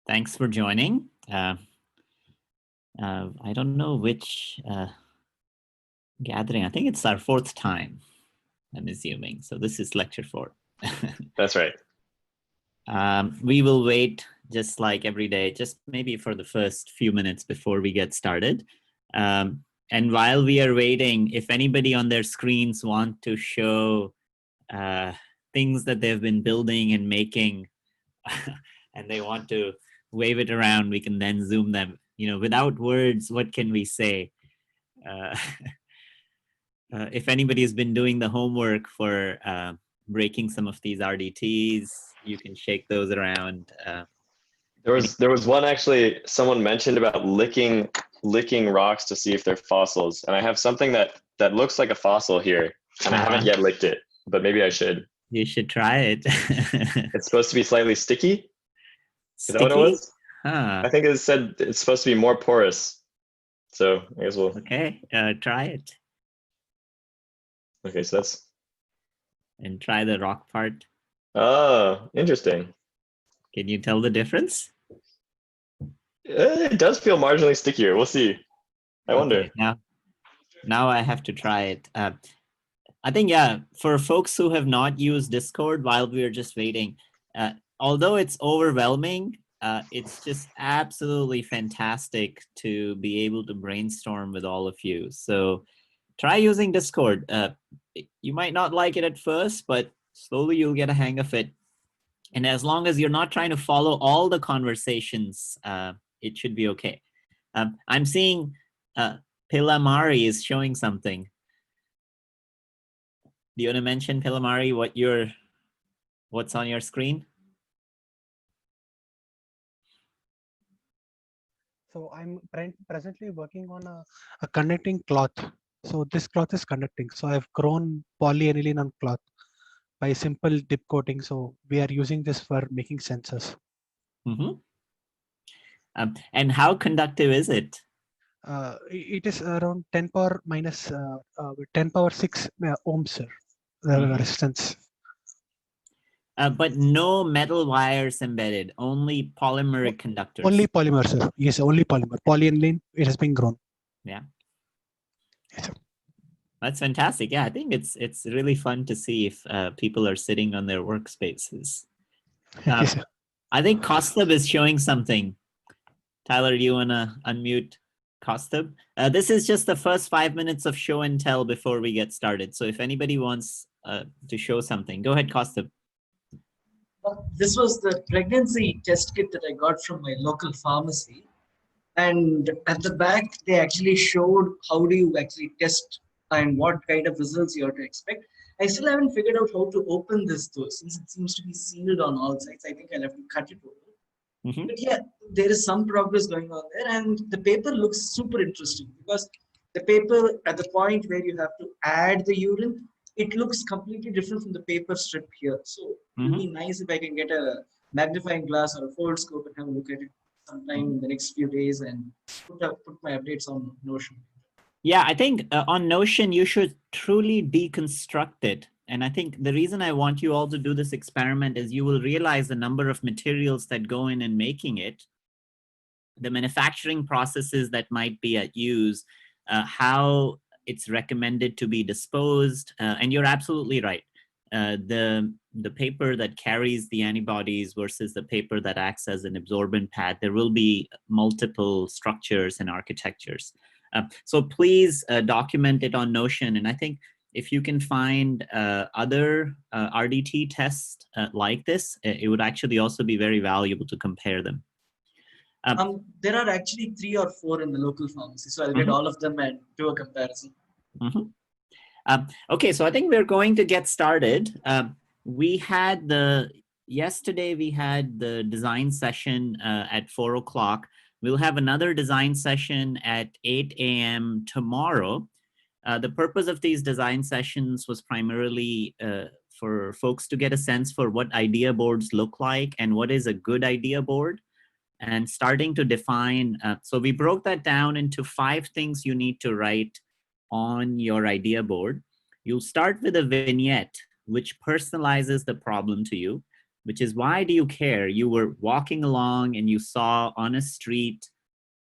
Thanks for joining. I don't know which gathering. I think it's our fourth time, I'm assuming. So this is lecture 4. That's right. We will wait just like every day, just maybe for the first few minutes before we get started. And while we are waiting, if anybody on their screens want to show things that they've been building and making, and they want to wave it around, we can then zoom them. You know, without words, what can we say? If anybody has been doing the homework for breaking some of these RDTs, you can shake those around. There was one actually someone mentioned about licking rocks to see if they're fossils, and I have something that looks like a fossil here, and I haven't yet licked it, but maybe I should. You should try it. It's supposed to be slightly sticky. Is that what it was? Huh. I think it said it's supposed to be more porous. So I guess we'll. Okay, try it. Okay, so that's. And try the rock part. Oh, interesting. Can you tell the difference? It does feel marginally stickier. We'll see. I wonder. Now I have to try it. I think, yeah, for folks who have not used Discord while we are just waiting, although it's overwhelming, it's just absolutely fantastic to be able to brainstorm with all of you. So try using Discord. You might not like it at first, but slowly you'll get a hang of it. And as long as you're not trying to follow all the conversations, it should be okay. I'm seeing Pilamari is showing something. Do you want to mention, Pilamari, what's on your screen? So I'm presently working on a conducting cloth. So this cloth is conducting. So I've grown polyaniline on cloth by simple dip coating. So we are using this for making sensors. Mm-hmm. And how conductive is it? It is around 10 power minus 10 power 6 ohms, resistance. But no metal wires embedded, only polymeric conductors. Only polymer, sir. Yes, only polymer. Polyaniline, it has been grown. Yeah. Yes, sir. That's fantastic. Yeah, I think it's really fun to see if people are sitting on their workspaces. Yes, sir. I think Kostab is showing something. Tyler, do you want to unmute Kostab? This is just the first 5 minutes of show and tell before we get started. So if anybody wants to show something, go ahead, Kostab. This was the pregnancy test kit that I got from my local pharmacy. And at the back, they actually showed how do you actually test and what kind of results you have to expect. I still haven't figured out how to open this though, since it seems to be sealed on all sides. I think I'll have to cut it open. Mm-hmm. But yeah, there is some progress going on there, and the paper looks super interesting because the paper at the point where you have to add the urine, it looks completely different from the paper strip here. So it would be nice if I can get a magnifying glass or a fold scope and have a look at it sometime in the next few days and put my updates on Notion. Yeah, I think on Notion, you should truly deconstruct it. And I think the reason I want you all to do this experiment is you will realize the number of materials that go in making it, the manufacturing processes that might be at use, how it's recommended to be disposed. And you're absolutely right. The paper that carries the antibodies versus the paper that acts as an absorbent pad, there will be multiple structures and architectures. So please document it on Notion. And I think if you can find other RDT tests like this, it would actually also be very valuable to compare them. There are actually 3 or 4 in the local pharmacy, so I'll get all of them and do a comparison. Okay, so I think we're going to get started. Yesterday we had the design session at 4 o'clock. We'll have another design session at 8 a.m. tomorrow. The purpose of these design sessions was primarily for folks to get a sense for what idea boards look like and what is a good idea board, and starting to define. So we broke that down into 5 things you need to write on your idea board. You'll start with a vignette, which personalizes the problem to you. which is, why do you care? You were walking along and you saw on a street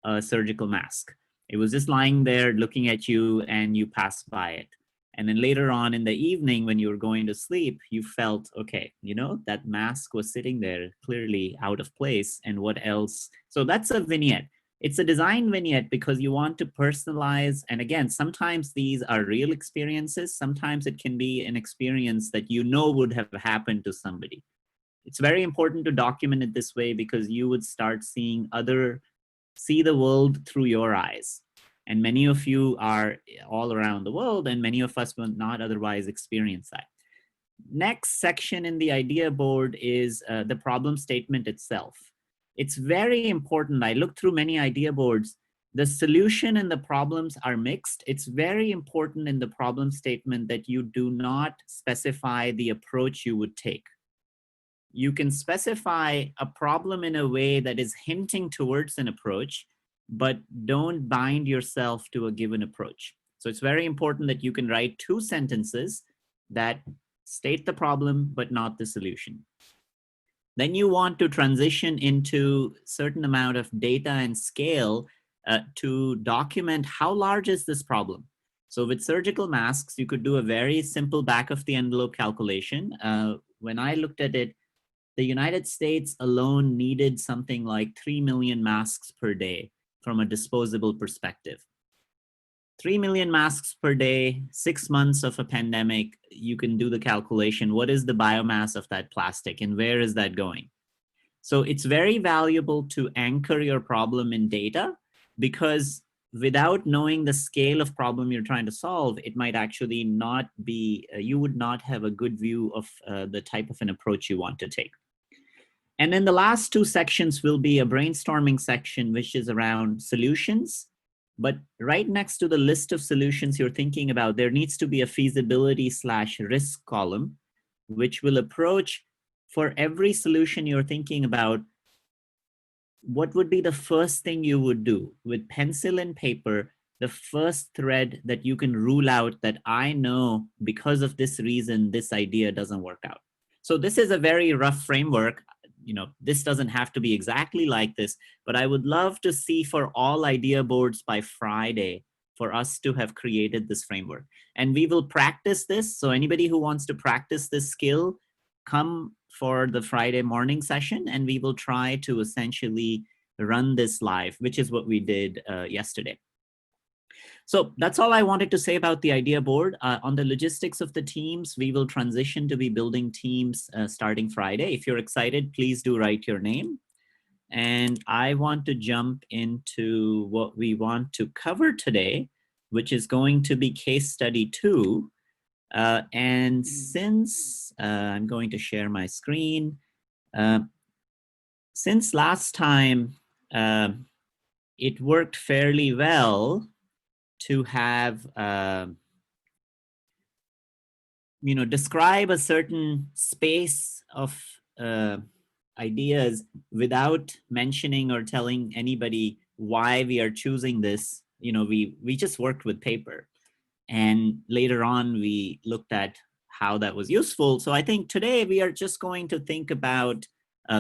a surgical mask. It was just lying there looking at you and you passed by it. And then later on in the evening when you were going to sleep, you felt, okay, you know, that mask was sitting there clearly out of place, and what else? So that's a vignette. It's a design vignette because you want to personalize. And again, sometimes these are real experiences. Sometimes it can be an experience that you know would have happened to somebody. It's very important to document it this way because you would start see the world through your eyes. And many of you are all around the world, and many of us will not otherwise experience that. Next section in the idea board is the problem statement itself. It's very important. I looked through many idea boards. The solution and the problems are mixed. It's very important in the problem statement that you do not specify the approach you would take. You can specify a problem in a way that is hinting towards an approach, but don't bind yourself to a given approach. So it's very important that you can write 2 sentences that state the problem, but not the solution. Then you want to transition into a certain amount of data and scale to document how large is this problem. So with surgical masks, you could do a very simple back of the envelope calculation. When I looked at it, the United States alone needed something like 3 million masks per day from a disposable perspective. 3 million masks per day, 6 months of a pandemic, you can do the calculation. What is the biomass of that plastic and where is that going? So it's very valuable to anchor your problem in data, because without knowing the scale of problem you're trying to solve, it might actually not be, you would not have a good view of the type of an approach you want to take. And then the last 2 sections will be a brainstorming section, which is around solutions. But right next to the list of solutions you're thinking about, there needs to be a feasibility/risk column, which will approach for every solution you're thinking about. What would be the first thing you would do with pencil and paper? The first thread that you can rule out that I know because of this reason, this idea doesn't work out. So this is a very rough framework. You know, this doesn't have to be exactly like this, but I would love to see for all idea boards by Friday for us to have created this framework. And we will practice this. So anybody who wants to practice this skill, come for the Friday morning session, and we will try to essentially run this live, which is what we did yesterday. So that's all I wanted to say about the idea board. On the logistics of the teams, we will transition to be building teams starting Friday. If you're excited, please do write your name. And I want to jump into what we want to cover today, which is going to be case study 2. And since I'm going to share my screen, since last time it worked fairly well to have, you know, describe a certain space of ideas without mentioning or telling anybody why we are choosing this. You know, we just worked with paper, and later on we looked at how that was useful. So I think today we are just going to think about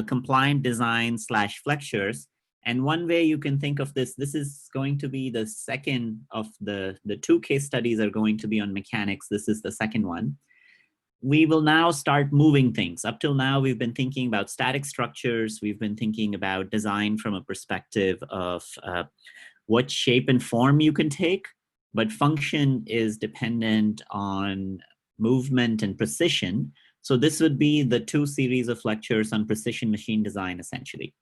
compliant design / flexures. And one way you can think of this is going to be the second of the 2 case studies are going to be on mechanics. This is the second one. We will now start moving things. Up till now, we've been thinking about static structures. We've been thinking about design from a perspective of what shape and form you can take, but function is dependent on movement and precision. So this would be the 2 series of lectures on precision machine design, essentially.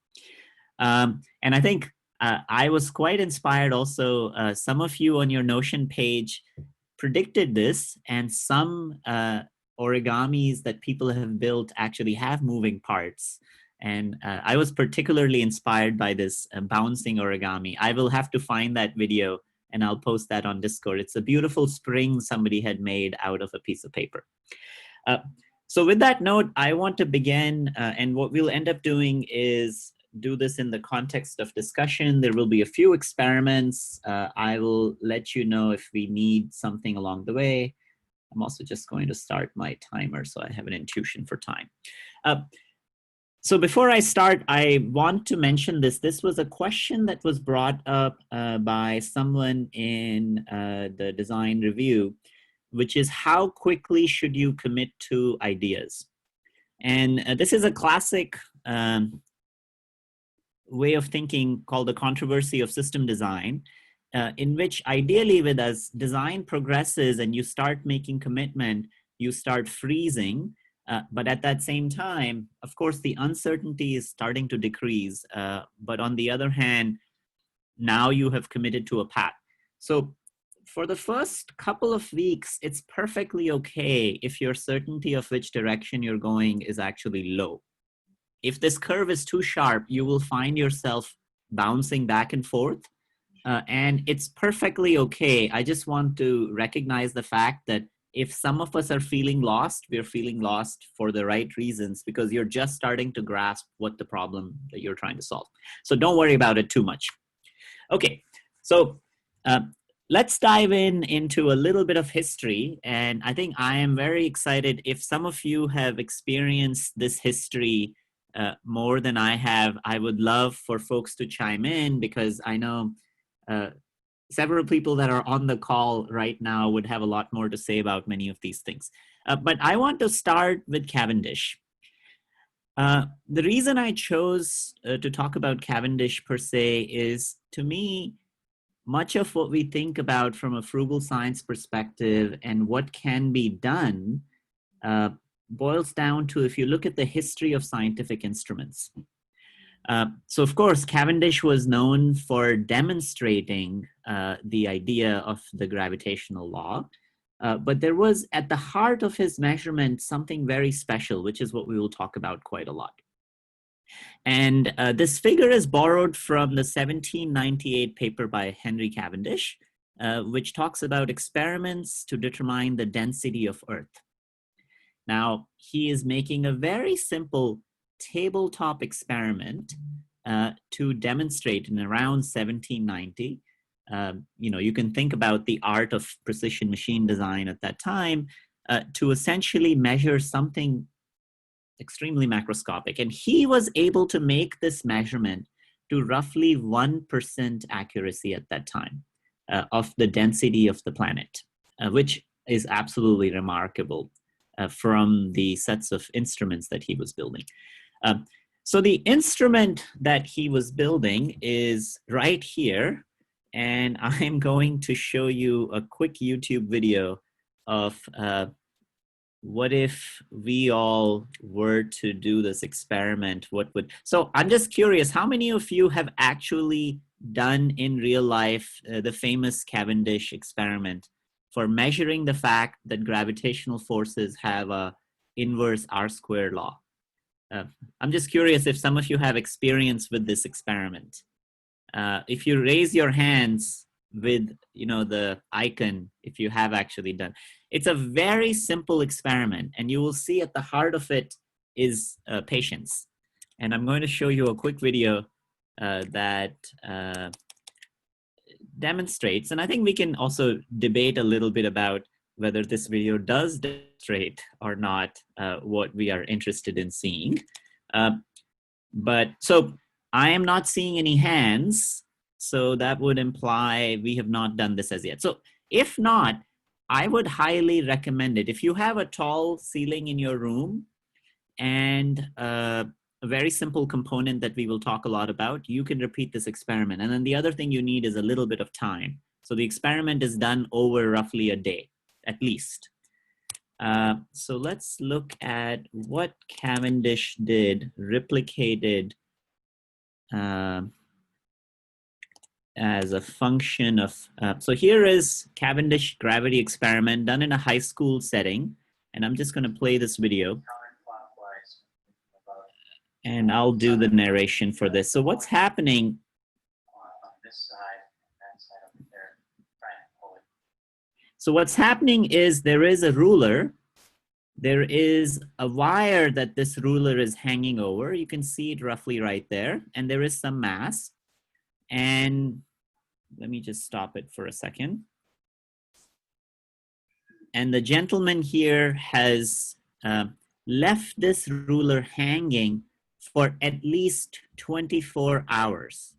And I think I was quite inspired also. Some of you on your Notion page predicted this, and some origamis that people have built actually have moving parts. And I was particularly inspired by this bouncing origami. I will have to find that video and I'll post that on Discord. It's a beautiful spring somebody had made out of a piece of paper. So with that note, I want to begin, and what we'll end up doing is do this in the context of discussion. There will be a few experiments. I will let you know if we need something along the way. I'm also just going to start my timer so I have an intuition for time. So before I start, I want to mention this. This was a question that was brought up by someone in the design review, which is how quickly should you commit to ideas? And this is a classic way of thinking called the controversy of system design, in which ideally with as design progresses and you start making commitment, you start freezing. But at that same time, of course, the uncertainty is starting to decrease. But on the other hand, now you have committed to a path. So for the first couple of weeks, it's perfectly okay if your certainty of which direction you're going is actually low. If this curve is too sharp, you will find yourself bouncing back and forth. And it's perfectly okay. I just want to recognize the fact that if some of us are feeling lost, we're feeling lost for the right reasons because you're just starting to grasp what the problem that you're trying to solve. So don't worry about it too much. Okay, so let's dive into a little bit of history. And I think I am very excited if some of you have experienced this history more than I have. I would love for folks to chime in because I know several people that are on the call right now would have a lot more to say about many of these things. But I want to start with Cavendish. The reason I chose to talk about Cavendish per se is, to me, much of what we think about from a frugal science perspective and what can be done boils down to, if you look at the history of scientific instruments. So of course, Cavendish was known for demonstrating the idea of the gravitational law, but there was at the heart of his measurement something very special, which is what we will talk about quite a lot. And this figure is borrowed from the 1798 paper by Henry Cavendish, which talks about experiments to determine the density of Earth. Now, he is making a very simple tabletop experiment to demonstrate in around 1790. You can think about the art of precision machine design at that time to essentially measure something extremely macroscopic. And he was able to make this measurement to roughly 1% accuracy at that time of the density of the planet, which is absolutely remarkable from the sets of instruments that he was building. So the instrument that he was building is right here, and I'm going to show you a quick YouTube video of what if we all were to do this experiment, so I'm just curious, how many of you have actually done in real life the famous Cavendish experiment for measuring the fact that gravitational forces have a inverse R² law? I'm just curious if some of you have experience with this experiment. If you raise your hands with the icon, if you have actually done. It's a very simple experiment, and you will see at the heart of it is patience. And I'm going to show you a quick video that demonstrates, and I think we can also debate a little bit about whether this video does demonstrate or not what we are interested in seeing. But so I am not seeing any hands, so that would imply we have not done this as yet. So if not, I would highly recommend it. If you have a tall ceiling in your room and a very simple component that we will talk a lot about, you can repeat this experiment. And then the other thing you need is a little bit of time. So the experiment is done over roughly a day, at least. So let's look at what Cavendish did, replicated as a function of, so here is Cavendish gravity experiment done in a high school setting. And I'm just going to play this video. And I'll do the narration for this. So what's happening? So what's happening is there is a ruler. There is a wire that this ruler is hanging over. You can see it roughly right there. And there is some mass. And let me just stop it for a second. And the gentleman here has left this ruler hanging for at least 24 hours.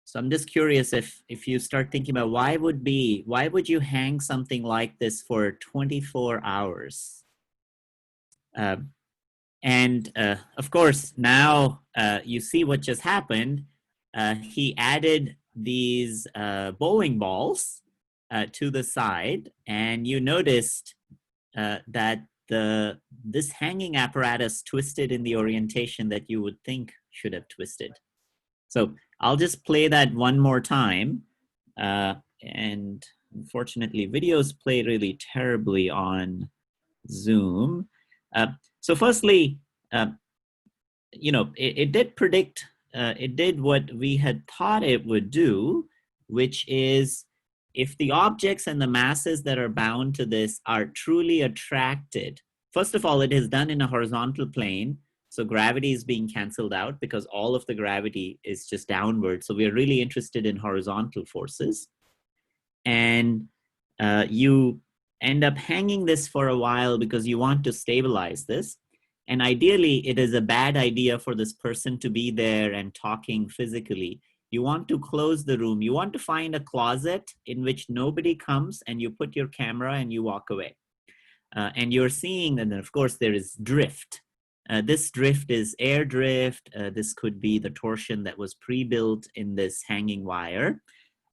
So I'm just curious if you start thinking about why would you hang something like this for 24 hours? Of course, now you see what just happened. He added these bowling balls to the side, and you noticed that this hanging apparatus twisted in the orientation that you would think should have twisted. So I'll just play that one more time. And unfortunately, videos play really terribly on Zoom. So firstly, it did predict, it did what we had thought it would do, which is if the objects and the masses that are bound to this are truly attracted, first of all, it is done in a horizontal plane. So gravity is being canceled out because all of the gravity is just downward. So we're really interested in horizontal forces. And you end up hanging this for a while because you want to stabilize this. And ideally, it is a bad idea for this person to be there and talking physically. You want to close the room. You want to find a closet in which nobody comes, and you put your camera and you walk away. And you're seeing, and then of course there is drift. This drift is air drift. This could be the torsion that was pre-built in this hanging wire.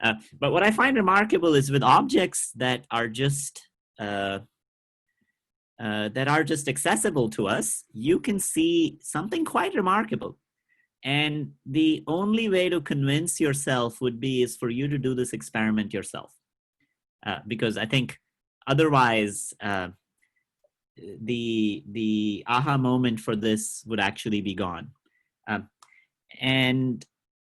But what I find remarkable is with objects that are just accessible to us, you can see something quite remarkable. And the only way to convince yourself would be is for you to do this experiment yourself. Because I think otherwise, the aha moment for this would actually be gone. And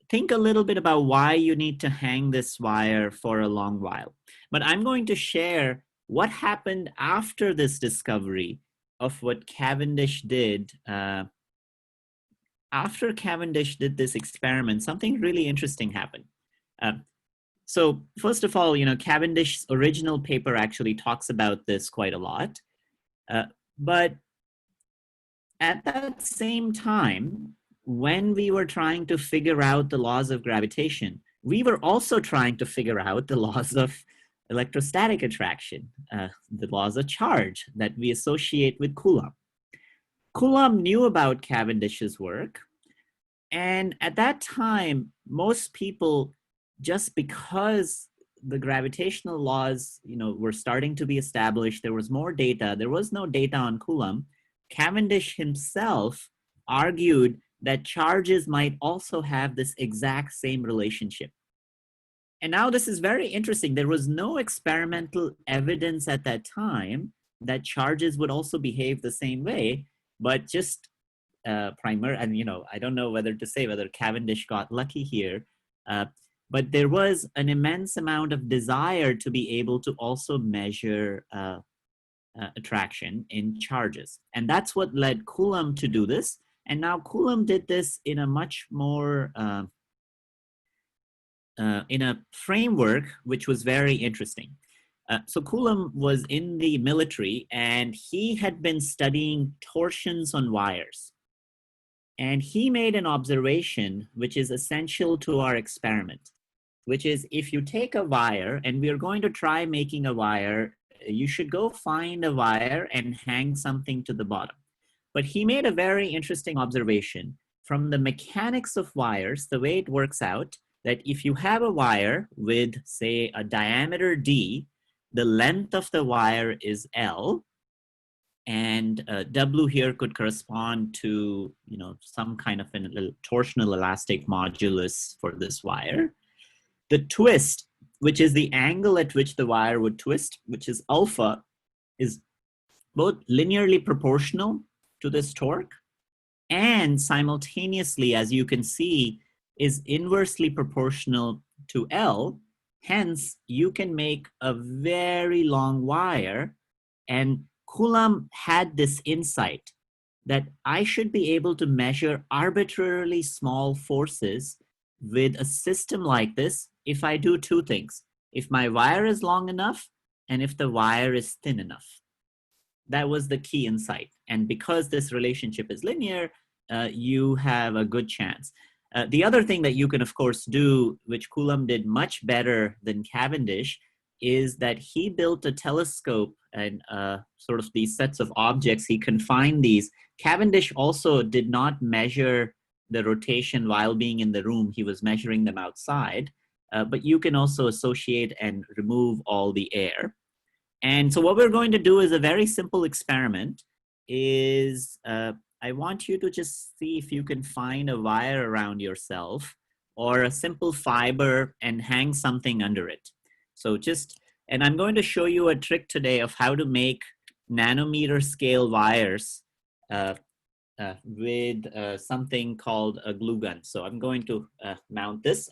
think a little bit about why you need to hang this wire for a long while. But I'm going to share what happened after this discovery of what Cavendish did. After Cavendish did this experiment, something really interesting happened. So first of all, Cavendish's original paper actually talks about this quite a lot. But at that same time, when we were trying to figure out the laws of gravitation, we were also trying to figure out the laws of electrostatic attraction, the laws of charge that we associate with Coulomb. Coulomb knew about Cavendish's work, and at that time, most people, just because the gravitational laws, were starting to be established, there was more data, there was no data on Coulomb. Cavendish himself argued that charges might also have this exact same relationship. And now this is very interesting. There was no experimental evidence at that time that charges would also behave the same way, but just and I don't know whether to say whether Cavendish got lucky here, but there was an immense amount of desire to be able to also measure attraction in charges. And that's what led Coulomb to do this. And now Coulomb did this in a much more, in a framework which was very interesting. So Coulomb was in the military, and he had been studying torsions on wires. And he made an observation which is essential to our experiment, which is if you take a wire, and we are going to try making a wire, you should go find a wire and hang something to the bottom. But he made a very interesting observation. From the mechanics of wires, the way it works out, that if you have a wire with, say, a diameter D, the length of the wire is L, and W here could correspond to, some kind of a torsional elastic modulus for this wire. The twist, which is the angle at which the wire would twist, which is alpha, is both linearly proportional to this torque and simultaneously, as you can see, is inversely proportional to L. Hence, you can make a very long wire. And Coulomb had this insight that I should be able to measure arbitrarily small forces with a system like this if I do two things. If my wire is long enough and if the wire is thin enough. That was the key insight. And because this relationship is linear, you have a good chance. The other thing that you can, of course, do, which Coulomb did much better than Cavendish, is that he built a telescope and sort of these sets of objects. He confined these. Cavendish also did not measure the rotation while being in the room. He was measuring them outside. But you can also associate and remove all the air. And so what we're going to do is a very simple experiment. I want you to just see if you can find a wire around yourself or a simple fiber and hang something under it. So and I'm going to show you a trick today of how to make nanometer scale wires with something called a glue gun. So I'm going to mount this.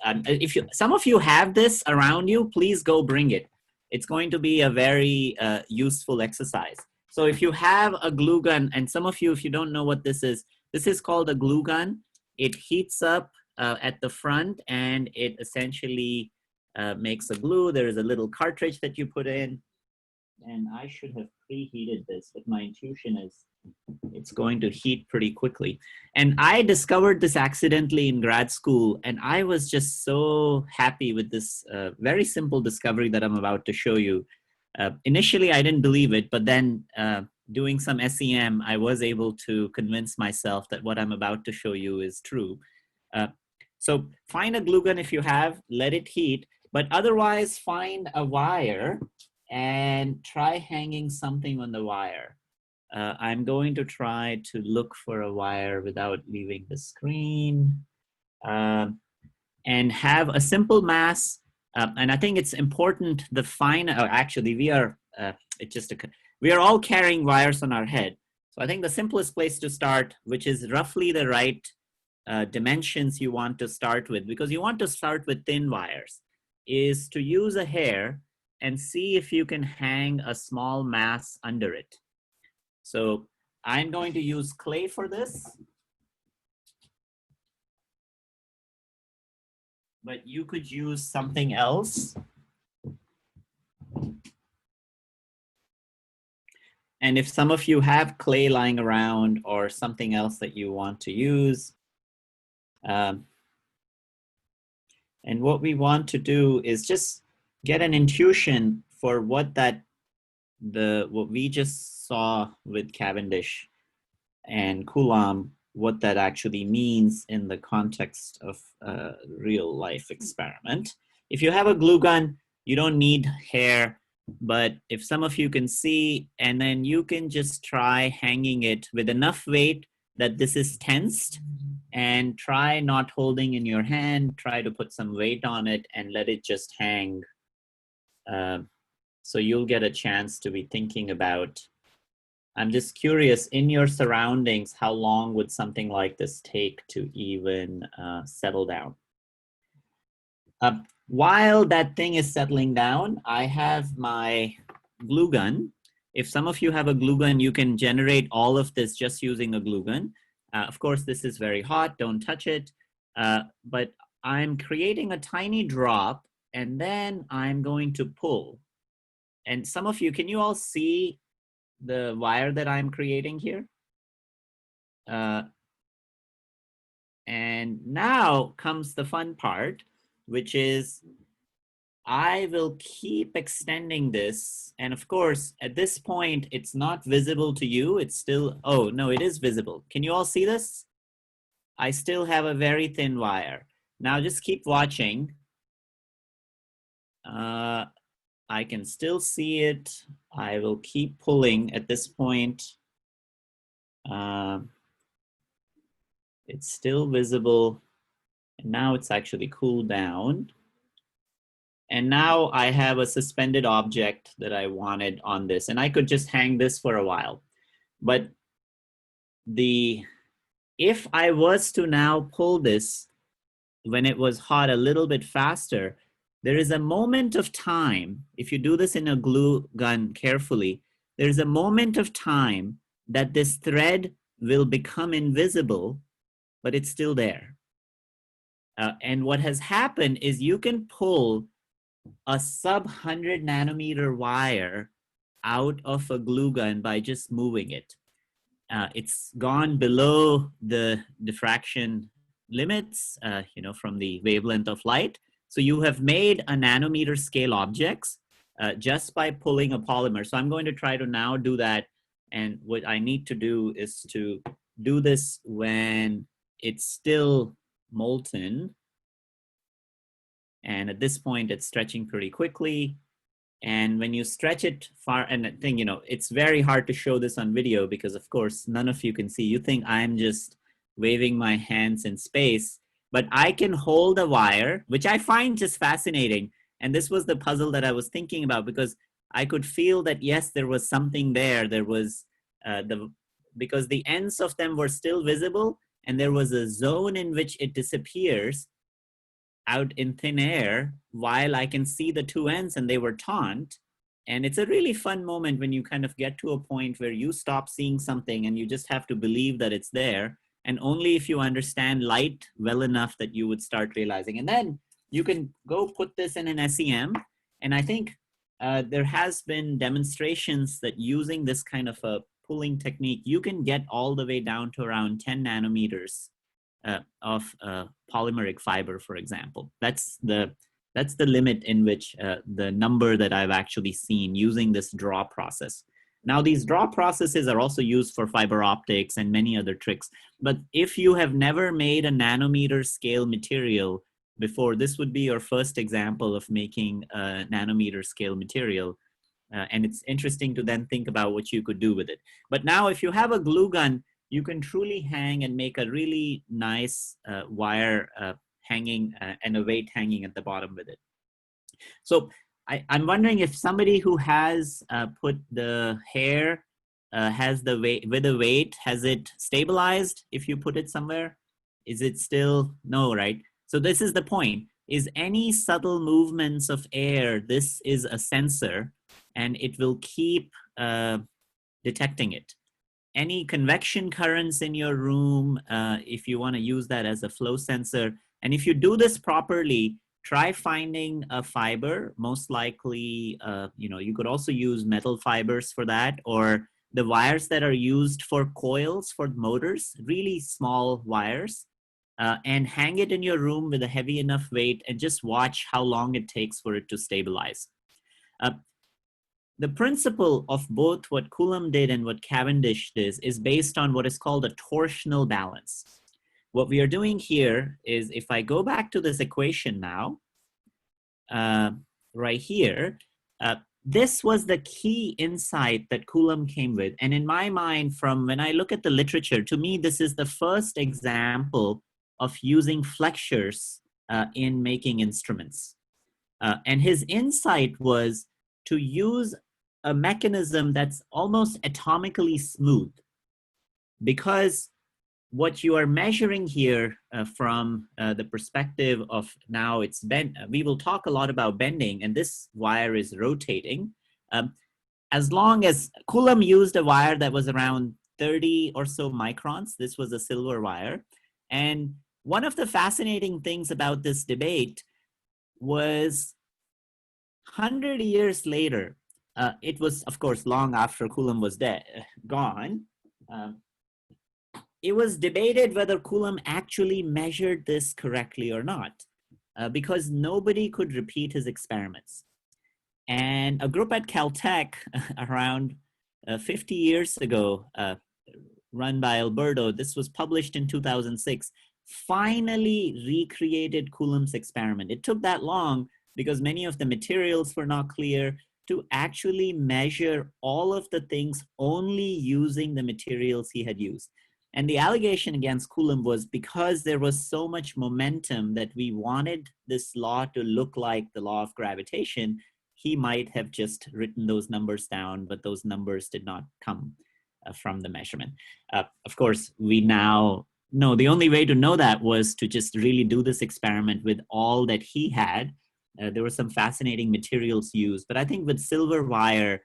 Some of you have this around you, please go bring it. It's going to be a very useful exercise. So if you have a glue gun, and some of you, if you don't know what this is called a glue gun. It heats up at the front and it essentially makes a glue. There is a little cartridge that you put in. And I should have preheated this, but my intuition is it's going to heat pretty quickly. And I discovered this accidentally in grad school, and I was just so happy with this very simple discovery that I'm about to show you. Initially, I didn't believe it, but then doing some SEM, I was able to convince myself that what I'm about to show you is true. So find a glue gun if you have, let it heat, but otherwise find a wire and try hanging something on the wire. I'm going to try to look for a wire without leaving the screen and have a simple mass. And I think it's important, actually we are, we are all carrying wires on our head. So I think the simplest place to start, which is roughly the right dimensions you want to start with, because you want to start with thin wires, is to use a hair and see if you can hang a small mass under it. So I'm going to use clay for this. But you could use something else. And if some of you have clay lying around or something else that you want to use, and what we want to do is just get an intuition for what we just saw with Cavendish and Coulomb, what that actually means in the context of a real life experiment. If you have a glue gun, you don't need hair, but if some of you can see, and then you can just try hanging it with enough weight that this is tensed, and try not holding in your hand, try to put some weight on it and let it just hang. So you'll get a chance to be thinking about, I'm just curious, in your surroundings, how long would something like this take to even settle down? While that thing is settling down, I have my glue gun. If some of you have a glue gun, you can generate all of this just using a glue gun. Of course, this is very hot, don't touch it. But I'm creating a tiny drop, and then I'm going to pull. And some of you, can you all see the wire that I'm creating here? And now comes the fun part, which is I will keep extending this. And of course, at this point, it's not visible to you. It's still, oh, no, it is visible. Can you all see this? I still have a very thin wire. Now just keep watching. I can still see it. I will keep pulling at this point. It's still visible. And now it's actually cooled down. And now I have a suspended object that I wanted on this. And I could just hang this for a while. But if I was to now pull this when it was hot a little bit faster, there is a moment of time, if you do this in a glue gun carefully, there's a moment of time that this thread will become invisible, but it's still there. And what has happened is you can pull a sub 100 nanometer wire out of a glue gun by just moving it. it's gone below the diffraction limits, from the wavelength of light. So you have made a nanometer scale objects just by pulling a polymer. So I'm going to try to now do that. And what I need to do is to do this when it's still molten. And at this point, it's stretching pretty quickly. And when you stretch it far, and I think, it's very hard to show this on video because, of course, none of you can see. You think I'm just waving my hands in space, but I can hold a wire, which I find just fascinating. And this was the puzzle that I was thinking about, because I could feel that, yes, there was something there. There was because the ends of them were still visible, and there was a zone in which it disappears out in thin air while I can see the two ends, and they were taut. And it's a really fun moment when you kind of get to a point where you stop seeing something and you just have to believe that it's there. And only if you understand light well enough that you would start realizing. And then you can go put this in an SEM. And I think there has been demonstrations that using this kind of a pulling technique, you can get all the way down to around 10 nanometers of polymeric fiber, for example. That's the limit in which the number that I've actually seen using this draw process. Now, these draw processes are also used for fiber optics and many other tricks. But if you have never made a nanometer scale material before, this would be your first example of making a nanometer scale material. And it's interesting to then think about what you could do with it. But now, if you have a glue gun, you can truly hang and make a really nice wire hanging and a weight hanging at the bottom with it. So I'm wondering if somebody who has put the hair, has the weight, with the weight, has it stabilized if you put it somewhere? Is it still, no, right? So this is the point, is any subtle movements of air, this is a sensor and it will keep detecting it. Any convection currents in your room, if you want to use that as a flow sensor. And if you do this properly, try finding a fiber. Most likely, you could also use metal fibers for that, or the wires that are used for coils for motors, really small wires, and hang it in your room with a heavy enough weight and just watch how long it takes for it to stabilize. The principle of both what Coulomb did and what Cavendish did is based on what is called a torsional balance. What we are doing here is, if I go back to this equation now, right here, this was the key insight that Coulomb came with. And in my mind, from when I look at the literature, to me, this is the first example of using flexures in making instruments. And his insight was to use a mechanism that's almost atomically smooth, because what you are measuring here from the perspective of now it's bent, we will talk a lot about bending, and this wire is rotating. As long as Coulomb used a wire that was around 30 or so microns, this was a silver wire. And one of the fascinating things about this debate was 100 years later, it was, of course, long after Coulomb was gone, it was debated whether Coulomb actually measured this correctly or not, because nobody could repeat his experiments. And a group at Caltech around 50 years ago, run by Alberto, this was published in 2006, finally recreated Coulomb's experiment. It took that long because many of the materials were not clear, to actually measure all of the things only using the materials he had used. And the allegation against Coulomb was because there was so much momentum that we wanted this law to look like the law of gravitation, he might have just written those numbers down, but those numbers did not come from the measurement. Of course, we now know the only way to know that was to just really do this experiment with all that he had. There were some fascinating materials used, but I think with silver wire,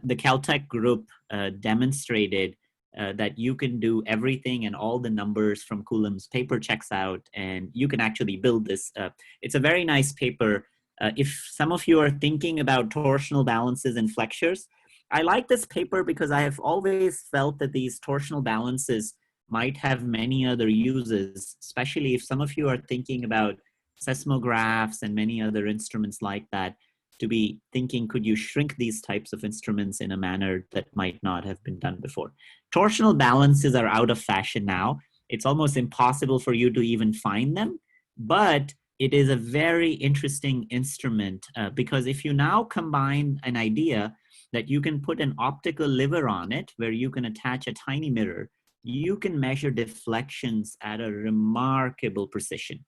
the Caltech group demonstrated that you can do everything, and all the numbers from Coulomb's paper checks out, and you can actually build this. It's a very nice paper. If some of you are thinking about torsional balances and flexures, I like this paper because I have always felt that these torsional balances might have many other uses, especially if some of you are thinking about seismographs and many other instruments like that, to be thinking, could you shrink these types of instruments in a manner that might not have been done before? Torsional balances are out of fashion now. It's almost impossible for you to even find them, but it is a very interesting instrument because if you now combine an idea that you can put an optical lever on it where you can attach a tiny mirror, you can measure deflections at a remarkable precision,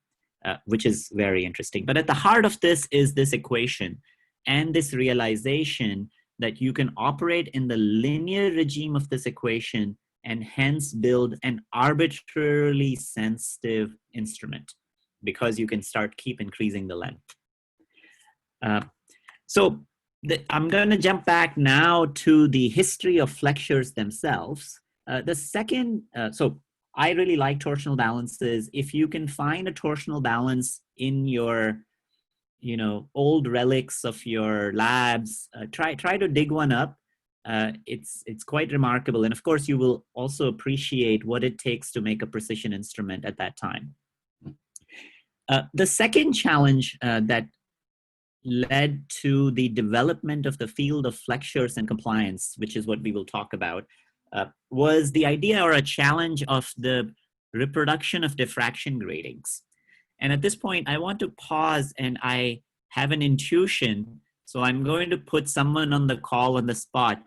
which is very interesting. But at the heart of this is this equation and this realization that you can operate in the linear regime of this equation and hence build an arbitrarily sensitive instrument because you can keep increasing the length. I'm going to jump back now to the history of flexures themselves. So I really like torsional balances. If you can find a torsional balance in your, old relics of your labs, try to dig one up. It's quite remarkable. And of course, you will also appreciate what it takes to make a precision instrument at that time. The second challenge that led to the development of the field of flexures and compliance, which is what we will talk about, was the idea or a challenge of the reproduction of diffraction gratings. And at this point, I want to pause and I have an intuition. So I'm going to put someone on the call on the spot.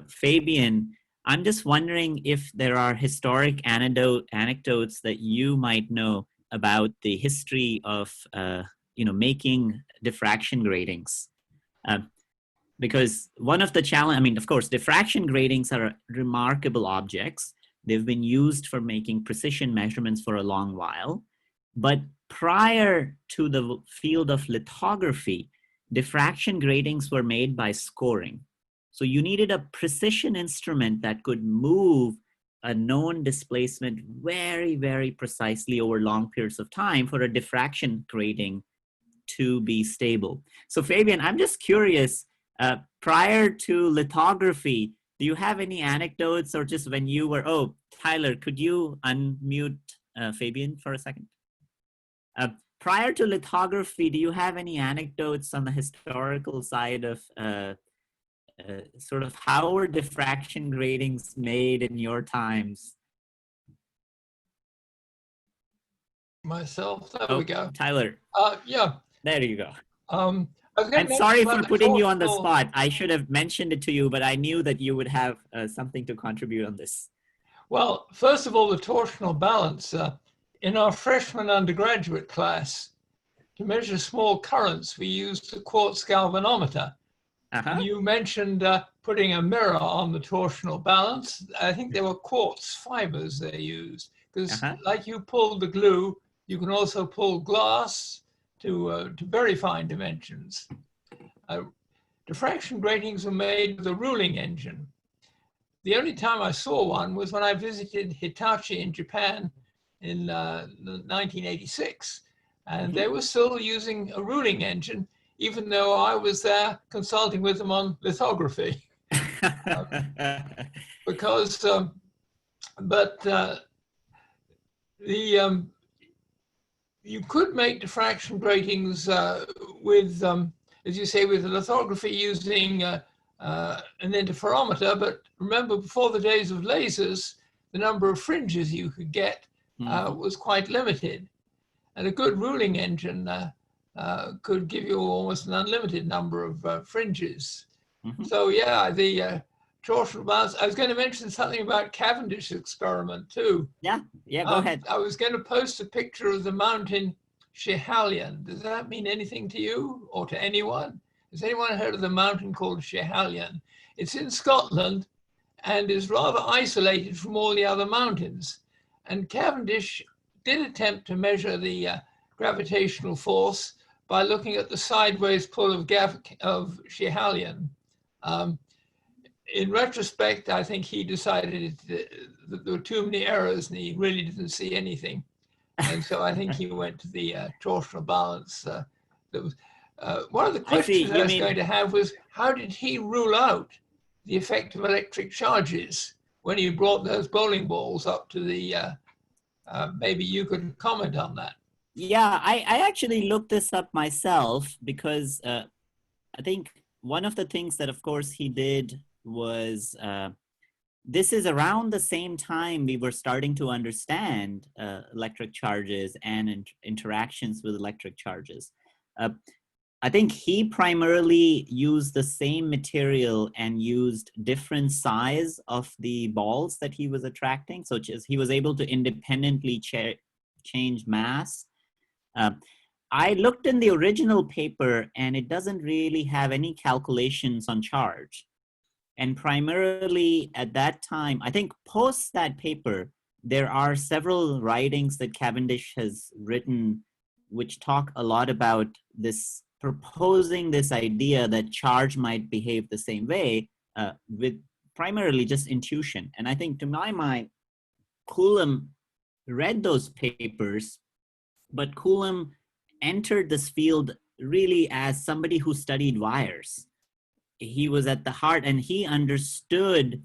Fabian, I'm just wondering if there are historic anecdotes that you might know about the history of making diffraction gratings. Because one of the challenge, of course, diffraction gratings are remarkable objects. They've been used for making precision measurements for a long while. But prior to the field of lithography, diffraction gratings were made by scoring. So you needed a precision instrument that could move a known displacement very, very precisely over long periods of time for a diffraction grating to be stable. So Fabian, I'm just curious, prior to lithography, do you have any anecdotes or just when you were, Tyler, could you unmute Fabian for a second? Prior to lithography, do you have any anecdotes on the historical side of sort of how were diffraction gratings made in your times? Myself, there we go. Tyler. Yeah. There you go. I'm sorry for putting you on the spot. I should have mentioned it to you, but I knew that you would have something to contribute on this. Well, first of all, the torsional balance. In our freshman undergraduate class, to measure small currents, we used the quartz galvanometer. You mentioned putting a mirror on the torsional balance. I think there were quartz fibers they used because like you pulled the glue, you can also pull glass to very fine dimensions. Diffraction gratings were made with a ruling engine. The only time I saw one was when I visited Hitachi in Japan in 1986. And they were still using a ruling engine, even though I was there consulting with them on lithography. Because, you could make diffraction gratings with, as you say, with lithography using an interferometer. But remember, before the days of lasers, the number of fringes you could get was quite limited. And a good ruling engine could give you almost an unlimited number of fringes. So yeah, the torsional balance. I was going to mention something about Cavendish experiment too. Yeah, go ahead. I was going to post a picture of the mountain Schiehallion. Does that mean anything to you or to anyone? Has anyone heard of the mountain called Schiehallion? It's in Scotland and is rather isolated from all the other mountains. And Cavendish did attempt to measure the gravitational force by looking at the sideways pull of Schiehallion. In retrospect, I think he decided that there were too many errors and he really didn't see anything. And so I think he went to the torsional balance. That was, one of the questions I was going to have was, how did he rule out the effect of electric charges when you brought those bowling balls up to the, maybe you could comment on that. Yeah, I actually looked this up myself because I think one of the things that, of course, he did was this is around the same time we were starting to understand electric charges and interactions with electric charges. I think he primarily used the same material and used different size of the balls that he was attracting. So he was able to independently change mass. I looked in the original paper and it doesn't really have any calculations on charge. And primarily at that time, I think post that paper, there are several writings that Cavendish has written which talk a lot about this, proposing this idea that charge might behave the same way with primarily just intuition. And I think to my mind, Coulomb read those papers, but Coulomb entered this field really as somebody who studied wires. He was at the heart and he understood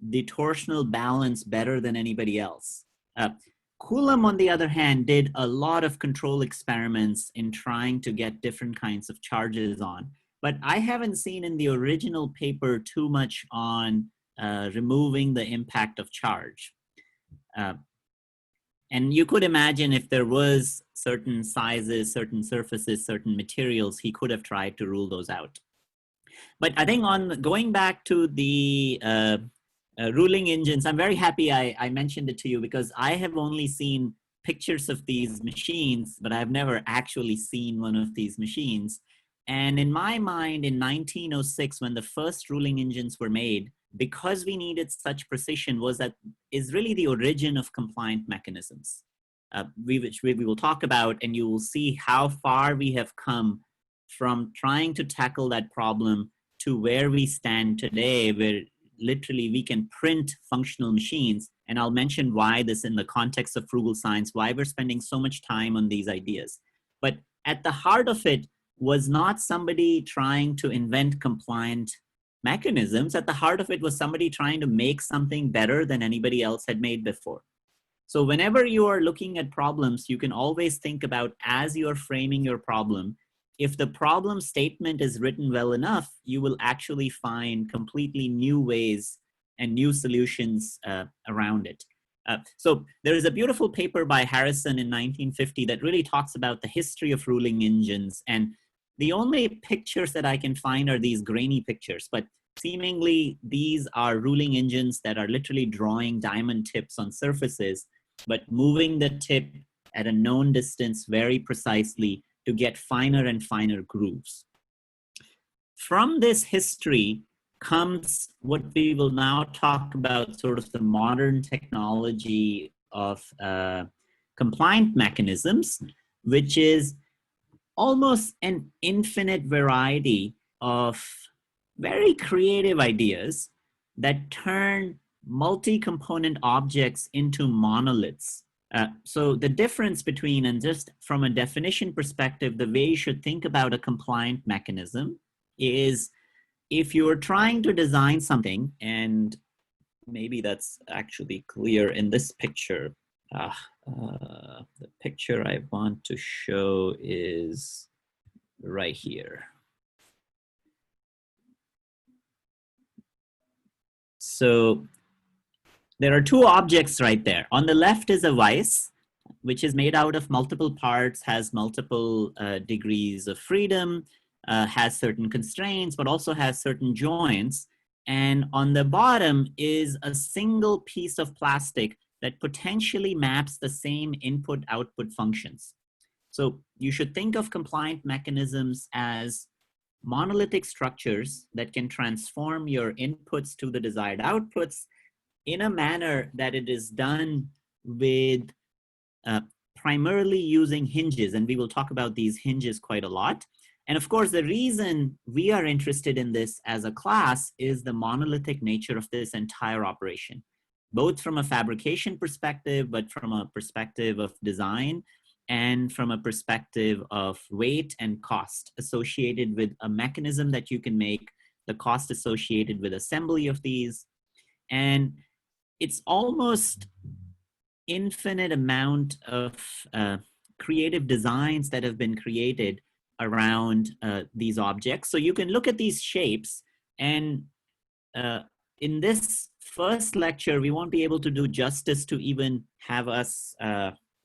the torsional balance better than anybody else. Coulomb, on the other hand, did a lot of control experiments in trying to get different kinds of charges on. But I haven't seen in the original paper too much on removing the impact of charge. And you could imagine if there was certain sizes, certain surfaces, certain materials, he could have tried to rule those out. But I think on going back to the ruling engines, I'm very happy I mentioned it to you because I have only seen pictures of these machines, but I've never actually seen one of these machines. And in my mind, in 1906, when the first ruling engines were made, because we needed such precision, is really the origin of compliant mechanisms, which we will talk about, and you will see how far we have come from trying to tackle that problem to where we stand today, where literally we can print functional machines. And I'll mention why this in the context of frugal science, why we're spending so much time on these ideas. But at the heart of it was not somebody trying to invent compliant mechanisms. At the heart of it was somebody trying to make something better than anybody else had made before. So whenever you are looking at problems, you can always think about, as you're framing your problem, if the problem statement is written well enough, you will actually find completely new ways and new solutions around it. So there is a beautiful paper by Harrison in 1950 that really talks about the history of ruling engines. And the only pictures that I can find are these grainy pictures, but seemingly these are ruling engines that are literally drawing diamond tips on surfaces, but moving the tip at a known distance very precisely to get finer and finer grooves. From this history comes what we will now talk about, sort of the modern technology of compliant mechanisms, which is almost an infinite variety of very creative ideas that turn multi-component objects into monoliths. So the difference between, and just from a definition perspective, the way you should think about a compliant mechanism is if you're trying to design something, and maybe that's actually clear in this picture. The picture I want to show is right here. So there are two objects right there. On the left is a vise, which is made out of multiple parts, has multiple degrees of freedom, has certain constraints, but also has certain joints. And on the bottom is a single piece of plastic that potentially maps the same input-output functions. So you should think of compliant mechanisms as monolithic structures that can transform your inputs to the desired outputs in a manner that it is done with primarily using hinges. And we will talk about these hinges quite a lot. And of course, the reason we are interested in this as a class is the monolithic nature of this entire operation, both from a fabrication perspective, but from a perspective of design and from a perspective of weight and cost associated with a mechanism that you can make the cost associated with assembly of these. And it's almost infinite amount of creative designs that have been created around these objects. So you can look at these shapes, and in this first lecture, we won't be able to do justice to even have us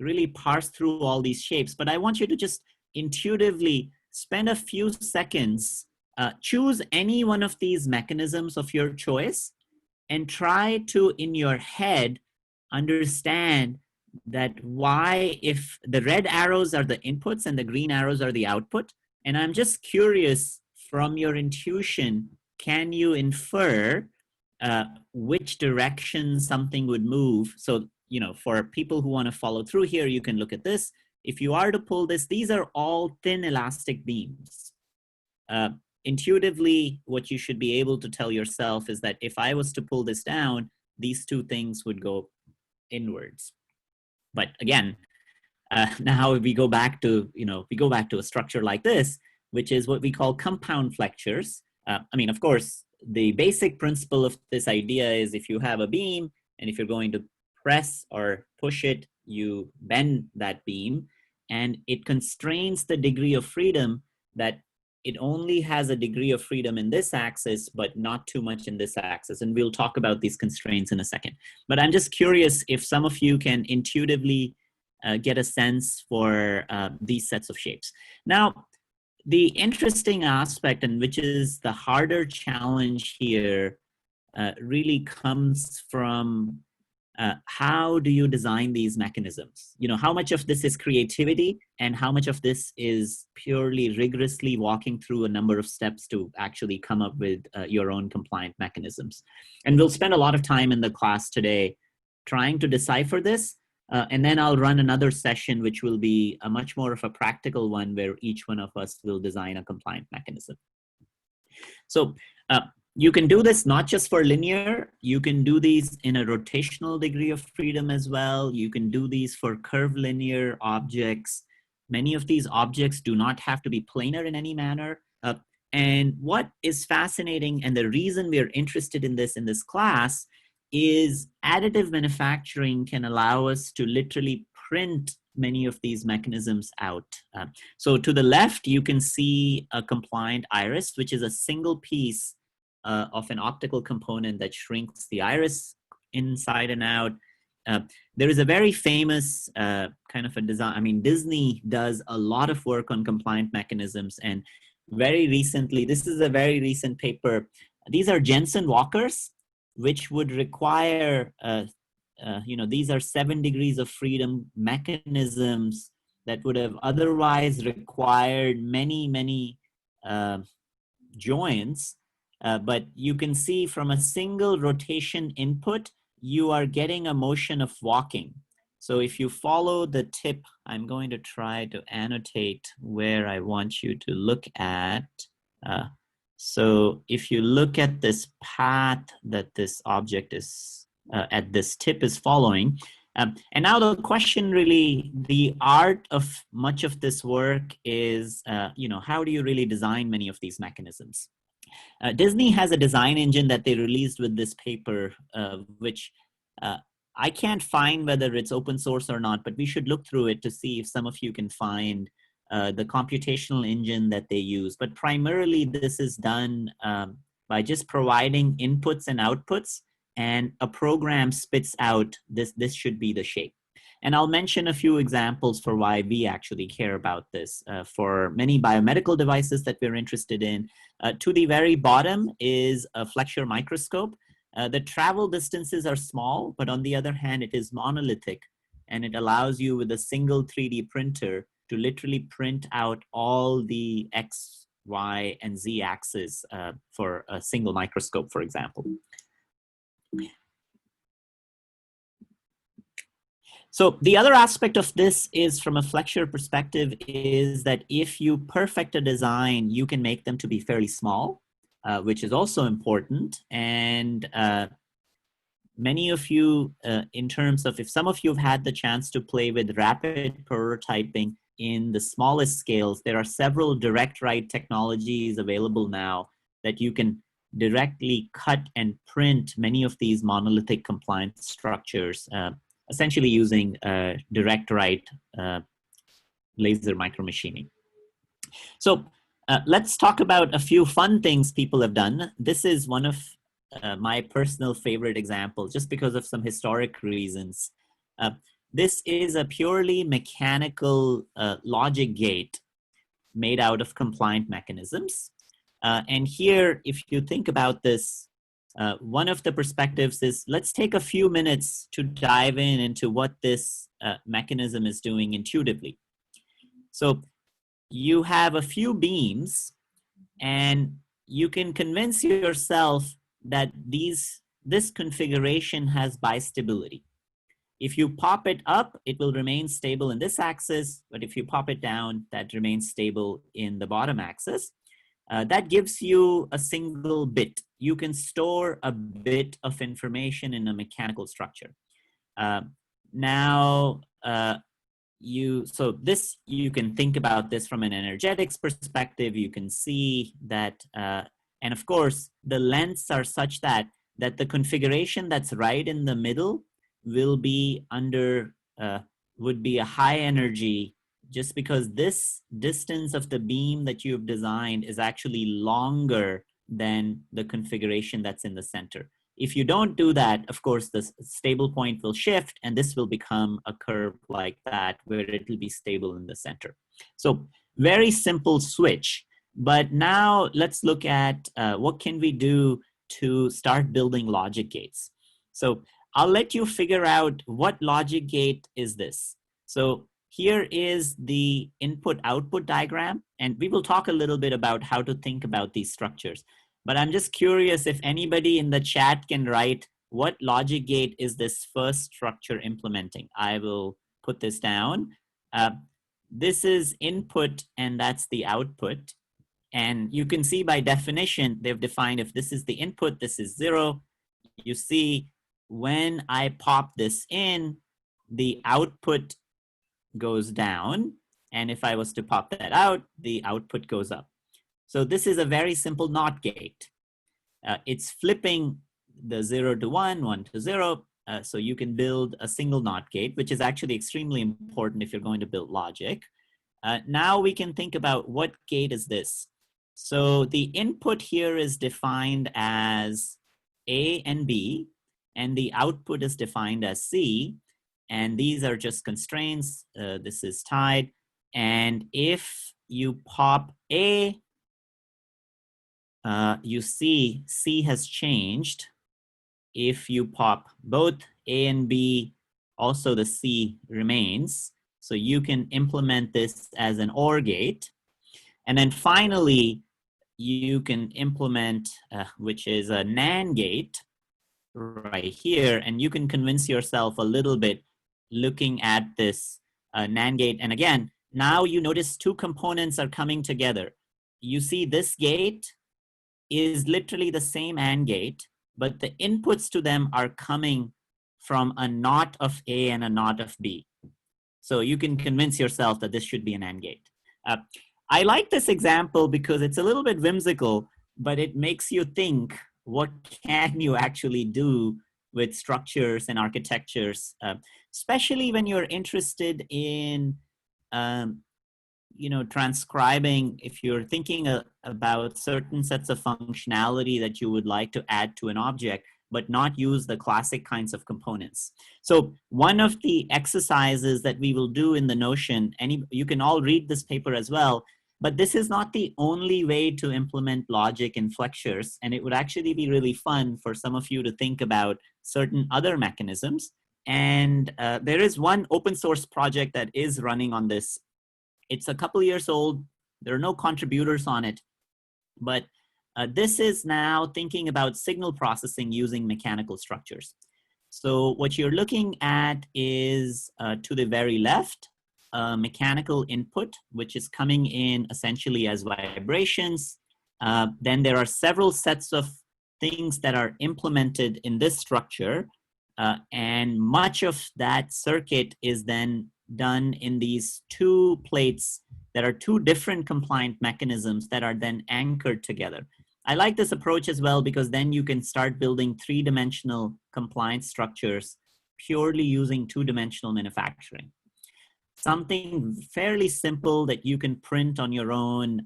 really parse through all these shapes, but I want you to just intuitively spend a few seconds, choose any one of these mechanisms of your choice, and try to, in your head, understand that why, if the red arrows are the inputs and the green arrows are the output. And I'm just curious, from your intuition, can you infer which direction something would move? So, you know, for people who want to follow through here, you can look at this. If you are to pull this, these are all thin elastic beams. Intuitively, what you should be able to tell yourself is that if I was to pull this down, these two things would go inwards. But again, now we go back to, we go back to a structure like this, which is what we call compound flexures. I mean, of course, the basic principle of this idea is if you have a beam and if you're going to press or push it, you bend that beam, and it constrains the degree of freedom that it only has a degree of freedom in this axis, but not too much in this axis. And we'll talk about these constraints in a second. But I'm just curious if some of you can intuitively get a sense for these sets of shapes. Now, the interesting aspect, and which is the harder challenge here, really comes from how do you design these mechanisms? You know, how much of this is creativity and how much of this is purely rigorously walking through a number of steps to actually come up with your own compliant mechanisms. And we'll spend a lot of time in the class today trying to decipher this. And then I'll run another session, which will be a much more of a practical one where each one of us will design a compliant mechanism. So you can do this not just for linear, you can do these in a rotational degree of freedom as well. You can do these for curvilinear objects. Many of these objects do not have to be planar in any manner. And what is fascinating, and the reason we are interested in this class, is additive manufacturing can allow us to literally print many of these mechanisms out. So to the left, you can see a compliant iris, which is a single piece of an optical component that shrinks the iris inside and out. There is a very famous kind of a design. I mean, Disney does a lot of work on compliant mechanisms. And very recently, this is a very recent paper. These are Jensen Walkers, which would require, these are 7 degrees of freedom mechanisms that would have otherwise required many joints. But you can see from a single rotation input, you are getting a motion of walking. So if you follow the tip, I'm going to try to annotate where I want you to look at. So if you look at this path that this object is at this tip is following, and now the question really, the art of much of this work is, how do you really design many of these mechanisms? Disney has a design engine that they released with this paper, which I can't find whether it's open source or not, but we should look through it to see if some of you can find the computational engine that they use. But primarily this is done by just providing inputs and outputs, and a program spits out this should be the shape. And I'll mention a few examples for why we actually care about this. For many biomedical devices that we're interested in, to the very bottom is a Flexure Microscope. The travel distances are small, but on the other hand, it is monolithic, and it allows you with a single 3D printer to literally print out all the X, Y, and Z axes for a single microscope, for example. So the other aspect of this is, from a Flexure perspective, is that if you perfect a design, you can make them to be fairly small, which is also important. And many of you, in terms of, if some of you have had the chance to play with rapid prototyping in the smallest scales, there are several direct write technologies available now that you can directly cut and print many of these monolithic compliant structures, essentially using direct write laser micromachining. So let's talk about a few fun things people have done. This is one of my personal favorite examples, just because of some historic reasons. This is a purely mechanical logic gate made out of compliant mechanisms. And here, if you think about this, one of the perspectives is, let's take a few minutes to dive into what this mechanism is doing intuitively. So you have a few beams, and you can convince yourself that this configuration has bistability. If you pop it up, it will remain stable in this axis, but if you pop it down, that remains stable in the bottom axis. That gives you a single bit. You can store a bit of information in a mechanical structure. So this, you can think about this from an energetics perspective. You can see that, and of course, the lengths are such that the configuration that's right in the middle will be would be a high energy, just because this distance of the beam that you've designed is actually longer than the configuration that's in the center. If you don't do that, of course, the stable point will shift, and this will become a curve like that, where it will be stable in the center. So very simple switch. But now let's look at what can we do to start building logic gates. So I'll let you figure out what logic gate is this. So here is the input-output diagram, and we will talk a little bit about how to think about these structures. But I'm just curious if anybody in the chat can write what logic gate is this first structure implementing. I will put this down. This is input, and that's the output. And you can see by definition, they've defined if this is the input, this is 0. You see, when I pop this in, the output goes down. And if I was to pop that out, the output goes up. So this is a very simple NOT gate. It's flipping the 0 to 1, 1 to 0. So you can build a single NOT gate, which is actually extremely important if you're going to build logic. Now we can think about what gate is this. So the input here is defined as A and B, and the output is defined as C. And these are just constraints. This is tied. And if you pop A, you see C has changed. If you pop both A and B, also the C remains. So you can implement this as an OR gate. And then finally, you can implement, which is a NAND gate right here. And you can convince yourself a little bit looking at this NAND gate. And again, now you notice two components are coming together. You see this gate is literally the same AND gate, but the inputs to them are coming from a NOT of A and a NOT of B. So you can convince yourself that this should be an AND gate. I like this example because it's a little bit whimsical, but it makes you think, what can you actually do with structures and architectures, especially when you're interested in transcribing, if you're thinking about certain sets of functionality that you would like to add to an object, but not use the classic kinds of components. So one of the exercises that we will do in the Notion, and you can all read this paper as well, but this is not the only way to implement logic in Flexures, and it would actually be really fun for some of you to think about certain other mechanisms. And there is one open source project that is running on this. It's a couple years old. There are no contributors on it, but this is now thinking about signal processing using mechanical structures. So what you're looking at is to the very left, mechanical input, which is coming in essentially as vibrations. Then there are several sets of things that are implemented in this structure. And much of that circuit is then done in these two plates that are two different compliant mechanisms that are then anchored together. I like this approach as well because then you can start building three-dimensional compliant structures purely using two-dimensional manufacturing. Something fairly simple that you can print on your own.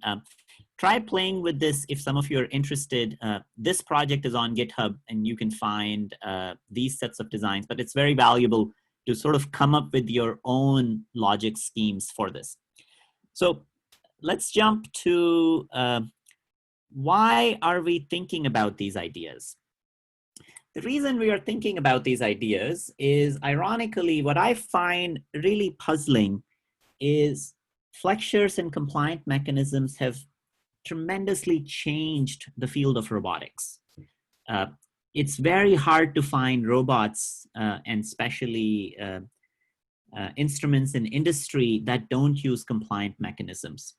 Try playing with this if some of you are interested. This project is on GitHub and you can find these sets of designs, but it's very valuable to sort of come up with your own logic schemes for this. So let's jump to why are we thinking about these ideas? The reason we are thinking about these ideas is, ironically, what I find really puzzling is flexures and compliant mechanisms have tremendously changed the field of robotics. It's very hard to find robots and especially instruments in industry that don't use compliant mechanisms.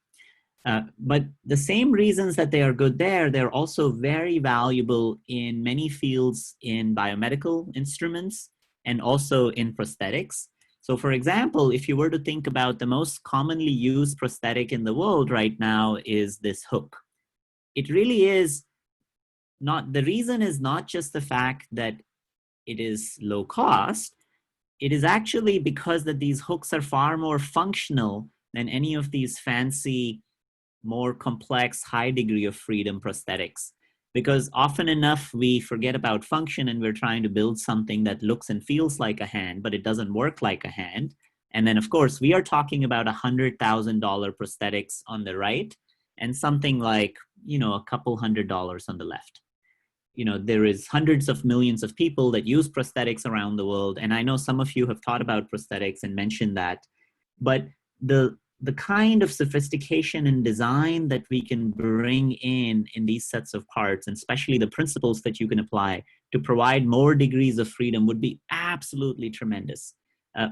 But the same reasons that they are good there, they're also very valuable in many fields in biomedical instruments and also in prosthetics. So for example, if you were to think about the most commonly used prosthetic in the world right now is this hook. It really is not, the reason is not just the fact that it is low cost, it is actually because that these hooks are far more functional than any of these fancy, more complex, high degree of freedom prosthetics. Because often enough, we forget about function and we're trying to build something that looks and feels like a hand, but it doesn't work like a hand. And then of course, we are talking about $100,000 prosthetics on the right and something like, you know, a couple $100 on the left. You know, there is hundreds of millions of people that use prosthetics around the world. And I know some of you have thought about prosthetics and mentioned that, but the kind of sophistication and design that we can bring in these sets of parts, and especially the principles that you can apply to provide more degrees of freedom would be absolutely tremendous.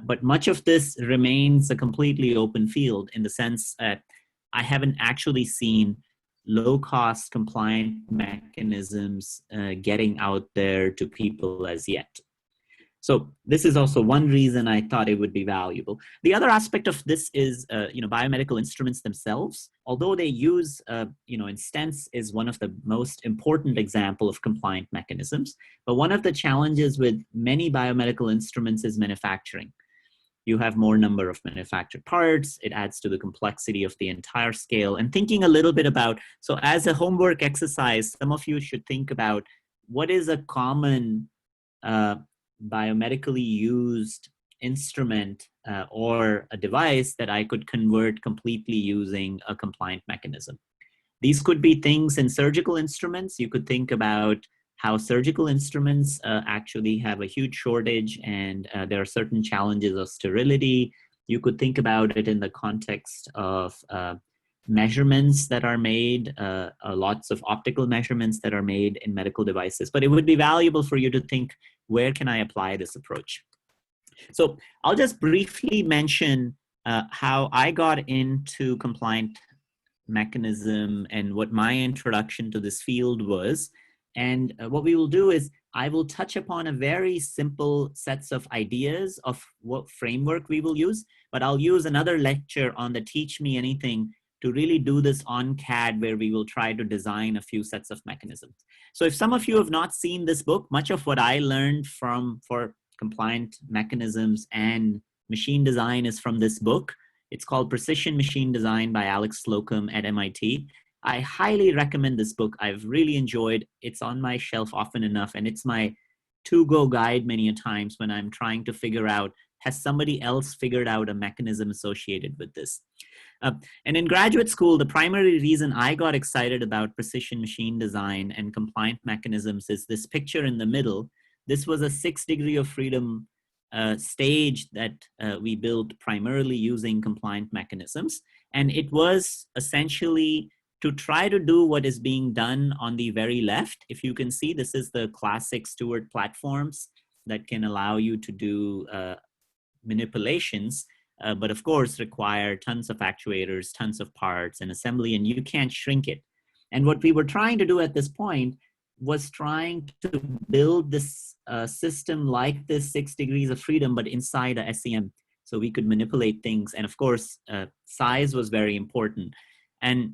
But much of this remains a completely open field in the sense that I haven't actually seen low-cost compliant mechanisms getting out there to people as yet. So this is also one reason I thought it would be valuable. The other aspect of this is, biomedical instruments themselves. Although they use, in stents is one of the most important example of compliant mechanisms. But one of the challenges with many biomedical instruments is manufacturing. You have more number of manufactured parts. It adds to the complexity of the entire scale. And thinking a little bit about, so as a homework exercise, some of you should think about what is a common biomedically used instrument or a device that I could convert completely using a compliant mechanism. These could be things in surgical instruments. You could think about how surgical instruments actually have a huge shortage and there are certain challenges of sterility. You could think about it in the context of measurements that are made, lots of optical measurements that are made in medical devices. But it would be valuable for you to think, where can I apply this approach? So I'll just briefly mention how I got into compliant mechanism and what my introduction to this field was. And what we will do is I will touch upon a very simple sets of ideas of what framework we will use, but I'll use another lecture on the Teach Me Anything to really do this on CAD, where we will try to design a few sets of mechanisms. So if some of you have not seen this book, much of what I learned for compliant mechanisms and machine design is from this book. It's called Precision Machine Design by Alex Slocum at MIT. I highly recommend this book. I've really enjoyed. It's on my shelf often enough, and it's my to-go guide many a times when I'm trying to figure out, has somebody else figured out a mechanism associated with this? And in graduate school, the primary reason I got excited about precision machine design and compliant mechanisms is this picture in the middle. This was a 6 degree of freedom stage that we built primarily using compliant mechanisms. And it was essentially to try to do what is being done on the very left. If you can see, this is the classic Stewart platforms that can allow you to do manipulations, but of course require tons of actuators, tons of parts and assembly, and you can't shrink it. And what we were trying to do at this point was trying to build this system like this 6 degrees of freedom, but inside a SEM, so we could manipulate things. And of course, size was very important. And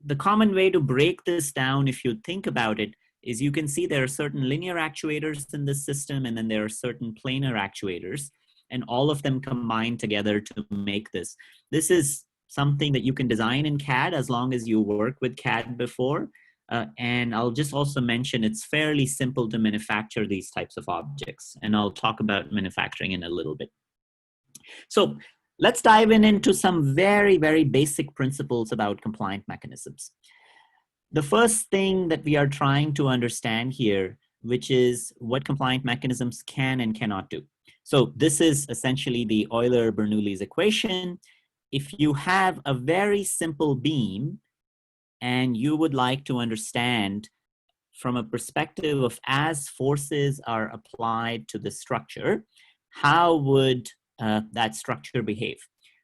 the common way to break this down, if you think about it, is you can see there are certain linear actuators in this system, and then there are certain planar actuators, and all of them combine together to make this. This is something that you can design in CAD as long as you work with CAD before. And I'll just also mention it's fairly simple to manufacture these types of objects, and I'll talk about manufacturing in a little bit. So let's dive into some very, very basic principles about compliant mechanisms. The first thing that we are trying to understand here, which is what compliant mechanisms can and cannot do. So this is essentially the Euler-Bernoulli's equation. If you have a very simple beam and you would like to understand from a perspective of as forces are applied to the structure, how would that structure behave?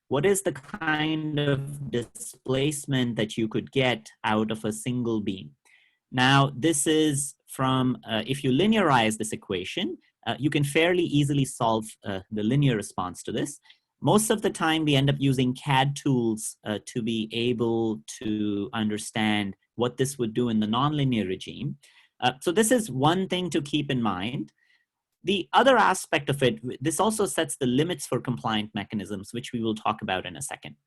What is the kind of displacement that you could get out of a single beam? Now, this is from, if you linearize this equation, you can fairly easily solve the linear response to this. Most of the time, we end up using CAD tools to be able to understand what this would do in the nonlinear regime. So this is one thing to keep in mind. The other aspect of it, this also sets the limits for compliant mechanisms, which we will talk about in a second.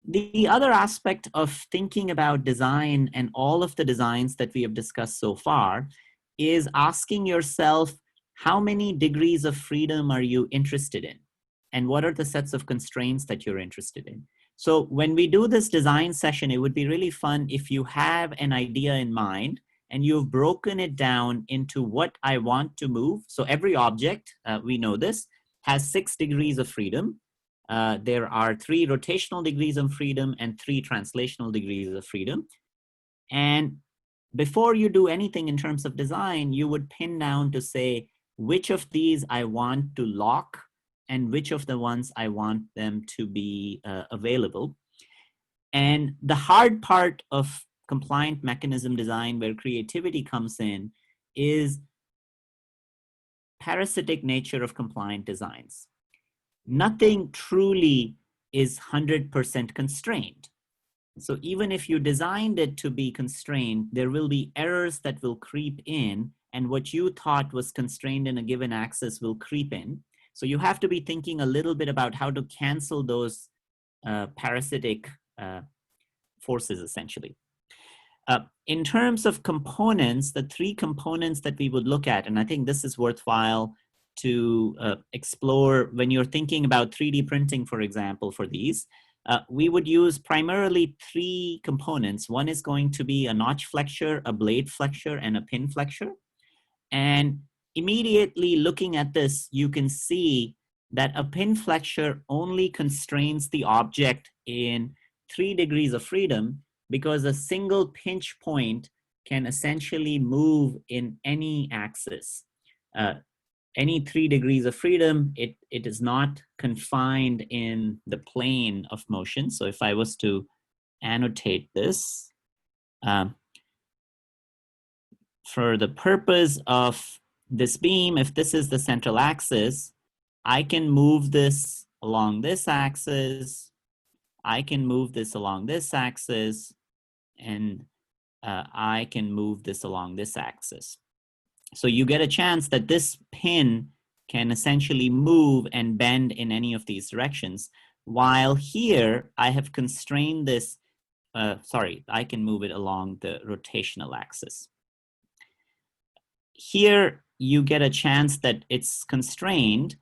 The other aspect of thinking about design and all of the designs that we have discussed so far is asking yourself, how many degrees of freedom are you interested in? And what are the sets of constraints that you're interested in? So when we do this design session, it would be really fun if you have an idea in mind and you've broken it down into what I want to move. So every object, we know this, has 6 degrees of freedom. There are 3 rotational degrees of freedom and 3 translational degrees of freedom. And before you do anything in terms of design, you would pin down to say which of these I want to lock and which of the ones I want them to be available. And the hard part of compliant mechanism design, where creativity comes in, is parasitic nature of compliant designs. Nothing truly is 100% constrained. So even if you designed it to be constrained, there will be errors that will creep in, and what you thought was constrained in a given axis will creep in. So you have to be thinking a little bit about how to cancel those parasitic forces, essentially. In terms of components, the 3 components that we would look at, and I think this is worthwhile to explore when you're thinking about 3D printing, for example, for these, we would use primarily 3 components. One is going to be a notch flexure, a blade flexure, and a pin flexure. And immediately looking at this, you can see that a pin flexure only constrains the object in 3 degrees of freedom, because a single pinch point can essentially move in any axis. Any 3 degrees of freedom, it is not confined in the plane of motion. So if I was to annotate this, for the purpose of this beam, if this is the central axis, I can move this along this axis, I can move this along this axis, and I can move this along this axis. So you get a chance that this pin can essentially move and bend in any of these directions, while here I have constrained this, I can move it along the rotational axis. Here you get a chance that it's constrained,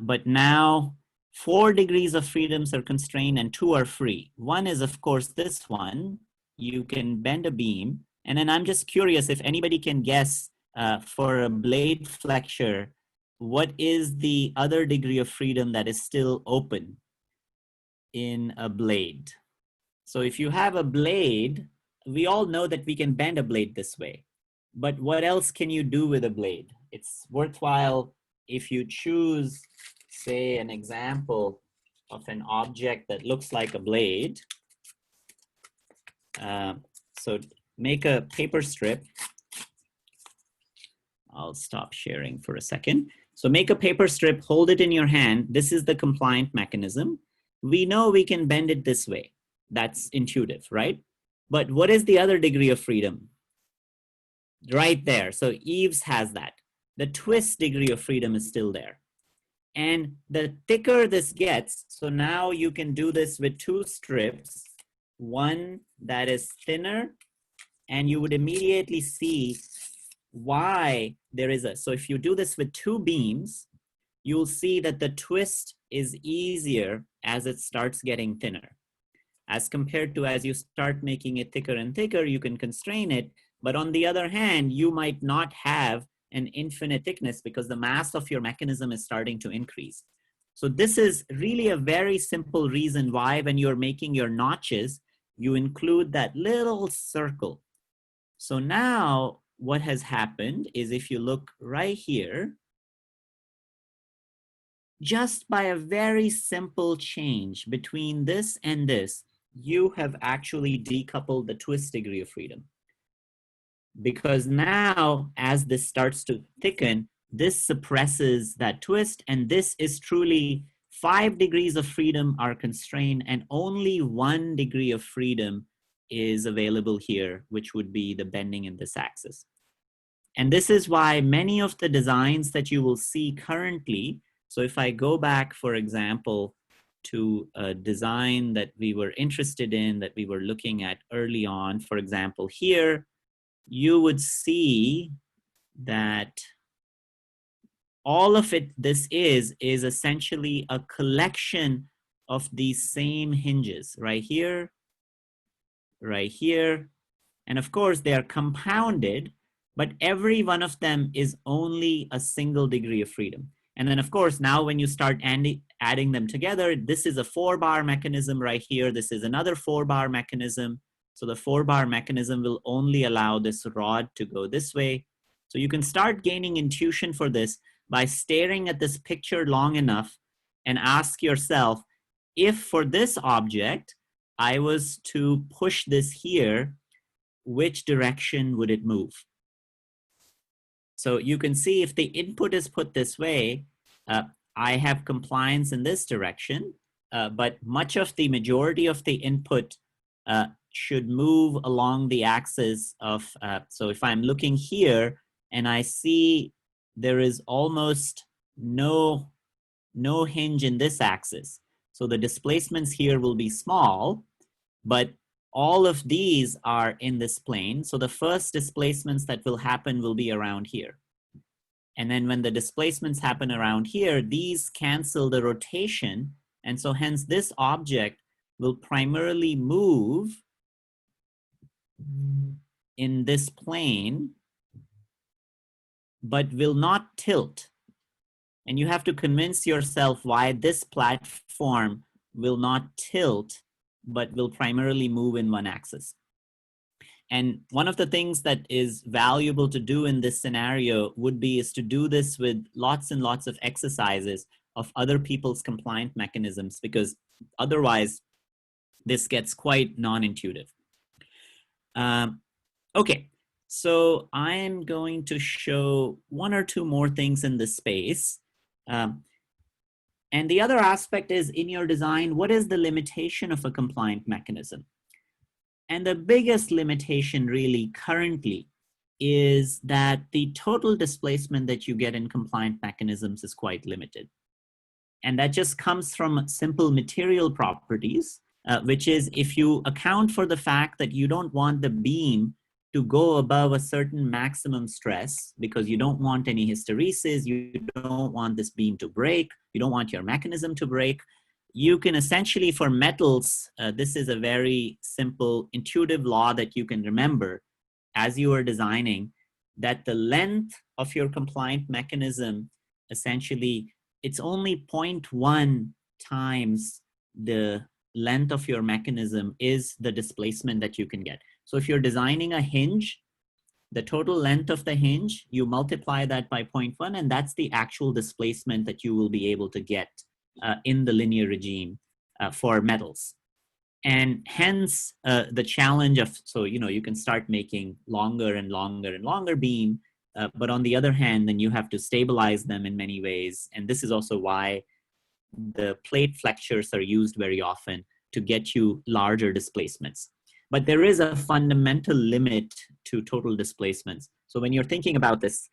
but now 4 degrees of freedoms are constrained and 2 are free. One is, of course, this one. You can bend a beam. And then I'm just curious if anybody can guess for a blade flexure, what is the other degree of freedom that is still open in a blade? So if you have a blade, we all know that we can bend a blade this way. But what else can you do with a blade? It's worthwhile if you choose, say, an example of an object that looks like a blade. So make a paper strip. I'll stop sharing for a second. So make a paper strip, hold it in your hand. This is the compliant mechanism. We know we can bend it this way. That's intuitive, right? But what is the other degree of freedom? Right there. So Eves has that. The twist degree of freedom is still there. And the thicker this gets, so now you can do this with two strips, one that is thinner, and you would immediately see why there is a, so if you do this with two beams, you'll see that the twist is easier as it starts getting thinner. As compared to as you start making it thicker and thicker, you can constrain it. But on the other hand, you might not have an infinite thickness because the mass of your mechanism is starting to increase. So this is really a very simple reason why when you're making your notches, you include that little circle. So now what has happened is if you look right here, just by a very simple change between this and this, you have actually decoupled the twist degree of freedom. Because now, as this starts to thicken, this suppresses that twist, and this is truly 5 degrees of freedom are constrained, and only 1 degree of freedom is available here, which would be the bending in this axis. And this is why many of the designs that you will see currently, so if I go back, for example, to a design that we were interested in, that we were looking at early on, for example, here, you would see that all of it, this is essentially a collection of these same hinges right here, and of course they are compounded, but every one of them is only a single degree of freedom. And then of course, now when you start adding them together, this is a 4-bar mechanism right here, this is another 4-bar mechanism. So the 4-bar mechanism will only allow this rod to go this way. So you can start gaining intuition for this by staring at this picture long enough and ask yourself, if for this object, I was to push this here, which direction would it move? So you can see if the input is put this way, I have compliance in this direction, but much of the majority of the input should move along the axis of, so if I'm looking here and I see there is almost no hinge in this axis. So the displacements here will be small, but all of these are in this plane. So the first displacements that will happen will be around here. And then when the displacements happen around here, these cancel the rotation. And so hence this object will primarily move in this plane, but will not tilt. And you have to convince yourself why this platform will not tilt, but will primarily move in one axis. And one of the things that is valuable to do in this scenario would be is to do this with lots and lots of exercises of other people's compliant mechanisms, because otherwise this gets quite non-intuitive. Okay, so I am going to show 1 or 2 more things in this space. And the other aspect is in your design, what is the limitation of a compliant mechanism? And the biggest limitation really currently is that the total displacement that you get in compliant mechanisms is quite limited. And that just comes from simple material properties, which is if you account for the fact that you don't want the beam to go above a certain maximum stress because you don't want any hysteresis, you don't want this beam to break, you don't want your mechanism to break, you can essentially, for metals, this is a very simple intuitive law that you can remember as you are designing, that the length of your compliant mechanism, essentially, it's only 0.1 times the length of your mechanism is the displacement that you can get. So if you're designing a hinge, the total length of the hinge, you multiply that by 0.1, and that's the actual displacement that you will be able to get in the linear regime for metals. And hence the challenge of, so, you can start making longer and longer and longer beam, but on the other hand, then you have to stabilize them in many ways. And this is also why the plate flexures are used very often to get you larger displacements. But there is a fundamental limit to total displacements. So when you're thinking about this,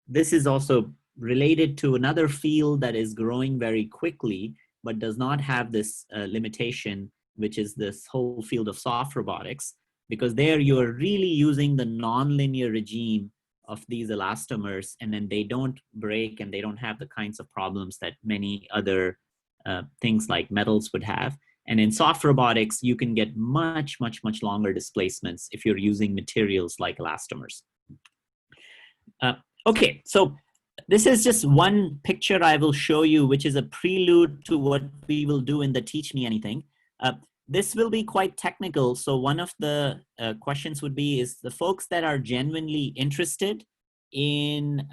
this is also related to another field that is growing very quickly, but does not have this limitation, which is this whole field of soft robotics, because there you're really using the nonlinear regime of these elastomers, and then they don't break and they don't have the kinds of problems that many other things like metals would have. And in soft robotics, you can get much, much, much longer displacements if you're using materials like elastomers. Okay, so this is just one picture I will show you, which is a prelude to what we will do in the Teach Me Anything. This will be quite technical. So one of the questions would be, is the folks that are genuinely interested in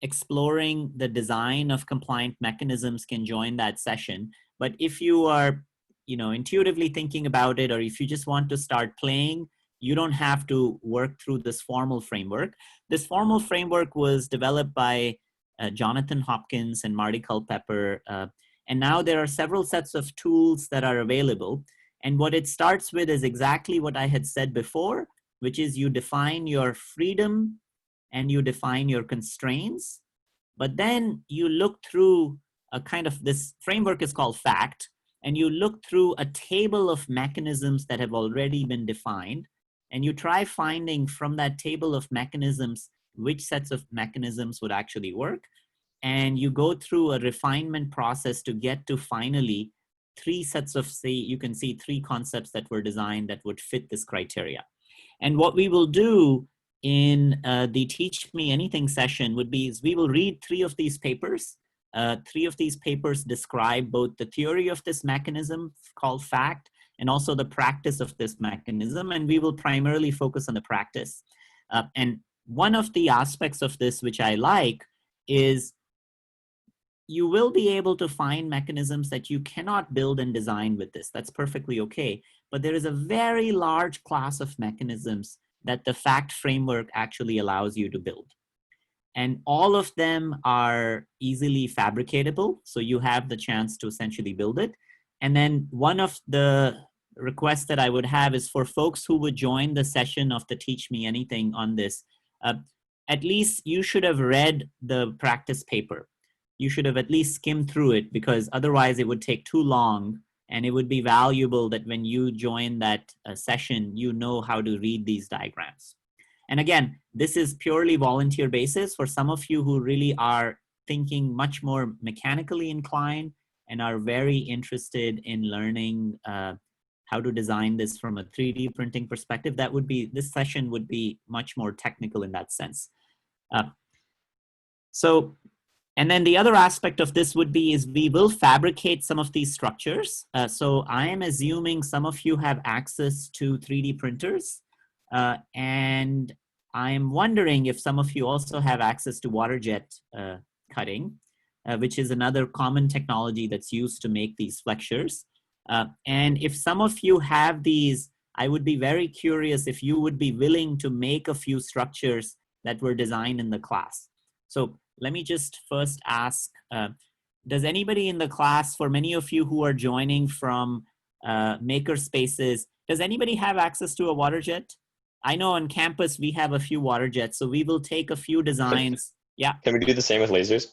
exploring the design of compliant mechanisms can join that session. But if you are, intuitively thinking about it, or if you just want to start playing, you don't have to work through this formal framework. This formal framework was developed by Jonathan Hopkins and Marty Culpepper. And now there are several sets of tools that are available. And what it starts with is exactly what I had said before, which is you define your freedom and you define your constraints. But then you look through a kind of, this framework is called FACT, and you look through a table of mechanisms that have already been defined. And you try finding from that table of mechanisms which sets of mechanisms would actually work. And you go through a refinement process to get to finally 3 sets of, say, you can see 3 concepts that were designed that would fit this criteria. And what we will do in the Teach Me Anything session would be, is we will read 3 of these papers. 3 of these papers describe both the theory of this mechanism called FACT and also the practice of this mechanism. And we will primarily focus on the practice. And one of the aspects of this, which I like, is you will be able to find mechanisms that you cannot build and design with this. That's perfectly okay. But there is a very large class of mechanisms that the FACT framework actually allows you to build. And all of them are easily fabricatable. So you have the chance to essentially build it. And then one of the requests that I would have is for folks who would join the session of the Teach Me Anything on this, at least you should have read the practice paper. You should have at least skimmed through it, because otherwise it would take too long, and it would be valuable that when you join that session, you know how to read these diagrams. And again, this is purely volunteer basis for some of you who really are thinking much more mechanically inclined and are very interested in learning how to design this from a 3D printing perspective. That would be, this session would be much more technical in that sense. And then the other aspect of this would be, is we will fabricate some of these structures. So I am assuming some of you have access to 3D printers. And I'm wondering if some of you also have access to water jet cutting, which is another common technology that's used to make these flexures. And if some of you have these, I would be very curious if you would be willing to make a few structures that were designed in the class. So let me just first ask, does anybody in the class, for many of you who are joining from maker spaces, does anybody have access to a water jet? I know on campus we have a few water jets, so we will take a few designs. Yeah. Can we do the same with lasers?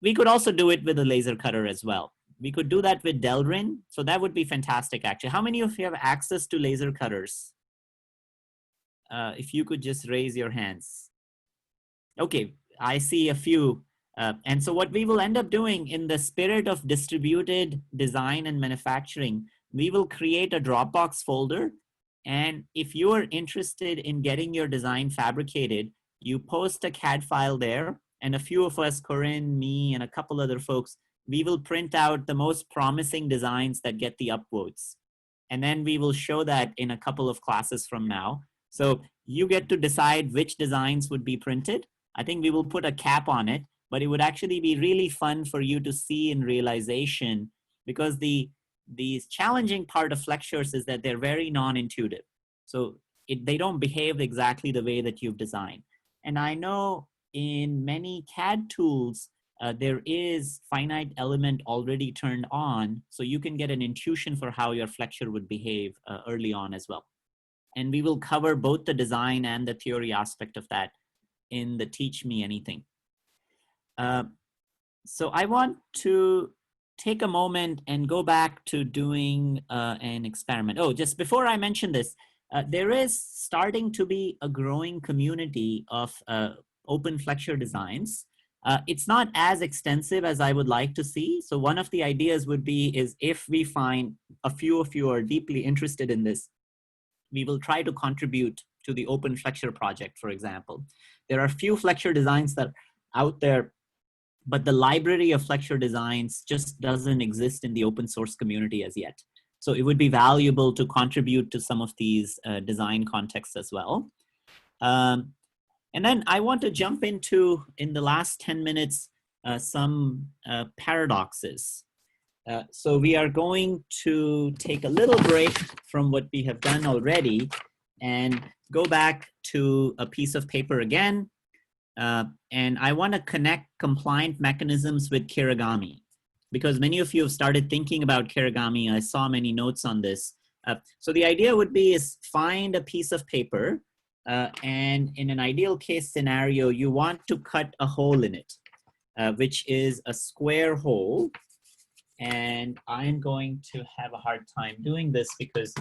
We could also do it with a laser cutter as well. We could do that with Delrin, so that would be fantastic actually. How many of you have access to laser cutters? If you could just raise your hands. Okay, I see a few. And so what we will end up doing, in the spirit of distributed design and manufacturing, we will create a Dropbox folder. And if you are interested in getting your design fabricated, you post a CAD file there, and a few of us, Corinne, me, and a couple other folks, we will print out the most promising designs that get the upvotes. And then we will show that in a couple of classes from now. So you get to decide which designs would be printed. I think we will put a cap on it, but it would actually be really fun for you to see in realization, because the challenging part of Flexures is that they're very non-intuitive. So they don't behave exactly the way that you've designed. And I know in many CAD tools, there is finite element already turned on, so you can get an intuition for how your flexure would behave early on as well. And we will cover both the design and the theory aspect of that in the Teach Me Anything. So I want to take a moment and go back to doing an experiment. Oh, just before I mention this, there is starting to be a growing community of open flexure designs. It's not as extensive as I would like to see. So one of the ideas would be is if we find a few of you are deeply interested in this, we will try to contribute to the open flexure project, for example. There are few flexure designs that are out there, but the library of flexure designs just doesn't exist in the open source community as yet. So it would be valuable to contribute to some of these design contexts as well. And then I want to jump into, in the last 10 minutes, some paradoxes. So we are going to take a little break from what we have done already and go back to a piece of paper again. And I want to connect compliant mechanisms with Kirigami, because many of you have started thinking about Kirigami. I saw many notes on this. So the idea would be is find a piece of paper, and in an ideal case scenario, you want to cut a hole in it, which is a square hole. And I'm going to have a hard time doing this because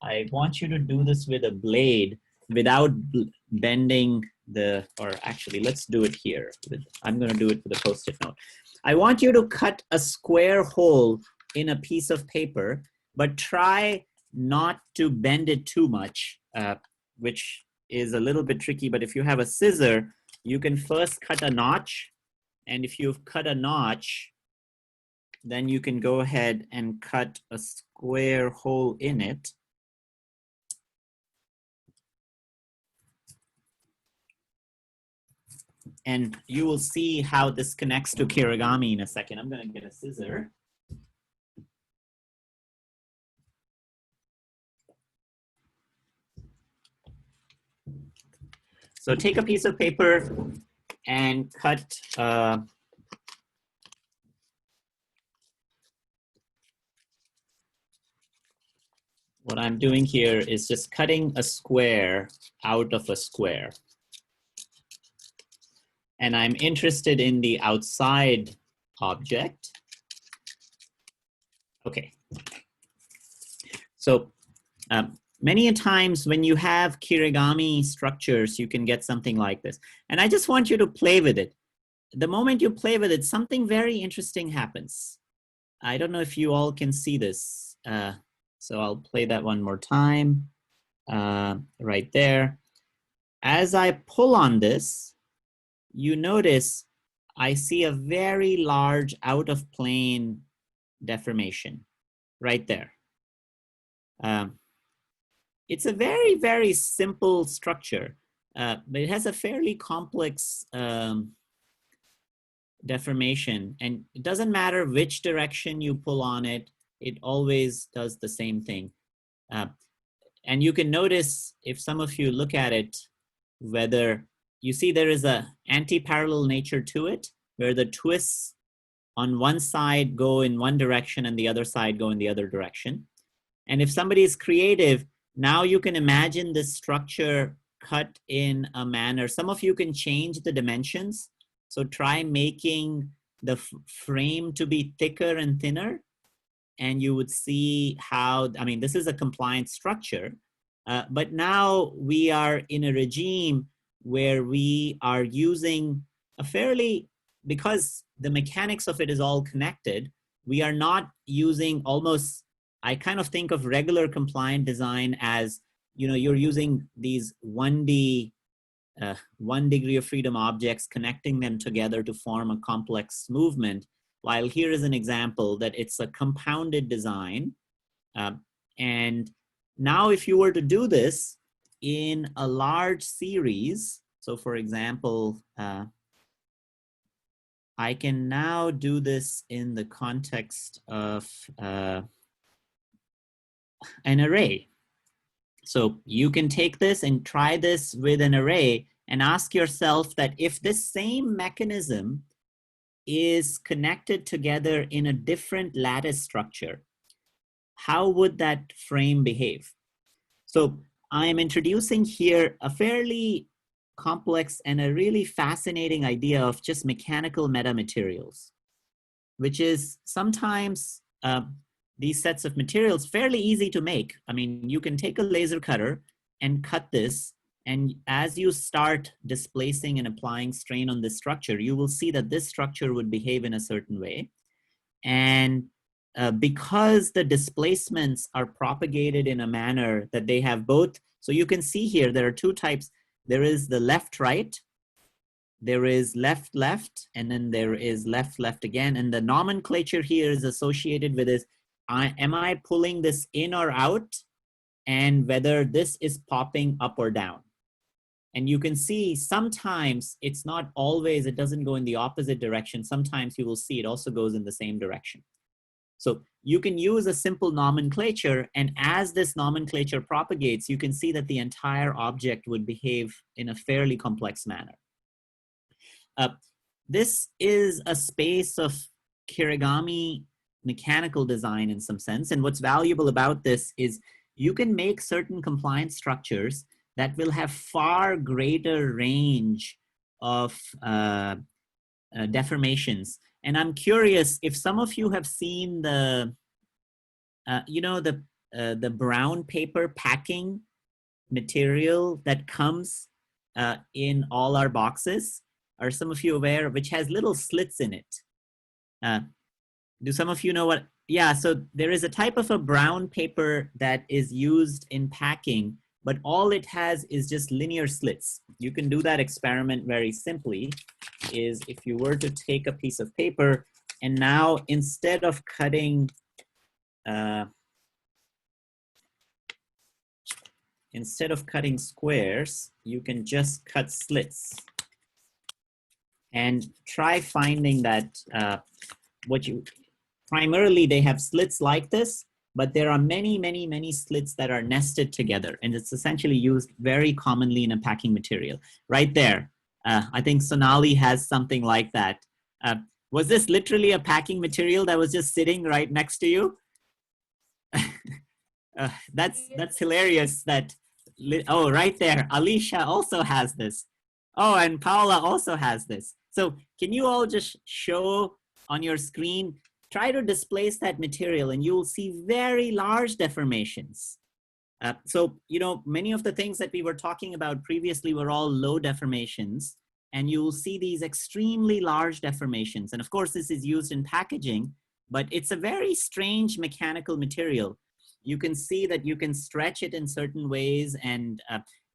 I want you to do this with a blade without bending the, or actually let's do it here. I'm going to do it with a Post-it note. I want you to cut a square hole in a piece of paper, but try not to bend it too much, which is a little bit tricky. But if you have a scissor, you can first cut a notch. And if you've cut a notch, then you can go ahead and cut a square hole in it. And you will see how this connects to Kirigami in a second. I'm going to get a scissor. So take a piece of paper and cut what I'm doing here is just cutting a square out of a square. And I'm interested in the outside object. Okay. So many a times when you have Kirigami structures, you can get something like this. And I just want you to play with it. The moment you play with it, something very interesting happens. I don't know if you all can see this. So I'll play that one more time, right there. As I pull on this, you notice I see a very large out of plane deformation right there. It's a very, very simple structure, but it has a fairly complex deformation, and it doesn't matter which direction you pull on it, it always does the same thing. And you can notice, if some of you look at it, whether you see there is a anti-parallel nature to it, where the twists on one side go in one direction and the other side go in the other direction. And if somebody is creative, now you can imagine this structure cut in a manner. Some of you can change the dimensions. So try making the frame to be thicker and thinner, and you would see how, I mean, this is a compliant structure, but now we are in a regime where we are using a fairly, because the mechanics of it is all connected, we are not using almost, I kind of think of regular compliant design as, you know, you're using these 1D, 1 degree of freedom objects, connecting them together to form a complex movement. While here is an example that it's a compounded design. And now if you were to do this in a large series, so for example, I can now do this in the context of an array. So you can take this and try this with an array and ask yourself that if this same mechanism is connected together in a different lattice structure, how would that frame behave? So I'm introducing here a fairly complex and a really fascinating idea of just mechanical metamaterials, which is sometimes these sets of materials fairly easy to make. I mean, you can take a laser cutter and cut this, and as you start displacing and applying strain on this structure, you will see that this structure would behave in a certain way. And because the displacements are propagated in a manner that they have both, so you can see here, there are two types. There is the left-right, there is left-left, and then there is left-left again. And the nomenclature here is associated with this, am I pulling this in or out? And whether this is popping up or down. And you can see sometimes it's not always, it doesn't go in the opposite direction. Sometimes you will see it also goes in the same direction. So you can use a simple nomenclature, and as this nomenclature propagates, you can see that the entire object would behave in a fairly complex manner. This is a space of Kirigami mechanical design in some sense. And what's valuable about this is you can make certain compliant structures that will have far greater range of deformations. And I'm curious if some of you have seen the, you know, the brown paper packing material that comes in all our boxes. Are some of you aware, which has little slits in it? Do some of you know what? Yeah, so there is a type of a brown paper that is used in packing, but all it has is just linear slits. You can do that experiment very simply, is if you were to take a piece of paper and now instead of cutting, squares, you can just cut slits. And try finding that primarily they have slits like this, but there are many, many, many slits that are nested together. And it's essentially used very commonly in a packing material. Right there, I think Sonali has something like that. Was this literally a packing material that was just sitting right next to you? That's hilarious that, oh, right there, Alicia also has this. Oh, and Paula also has this. So can you all just show on your screen, try to displace that material and you will see very large deformations. So, you know, many of the things that we were talking about previously were all low deformations, and you will see these extremely large deformations. And of course, this is used in packaging, but it's a very strange mechanical material. You can see that you can stretch it in certain ways, and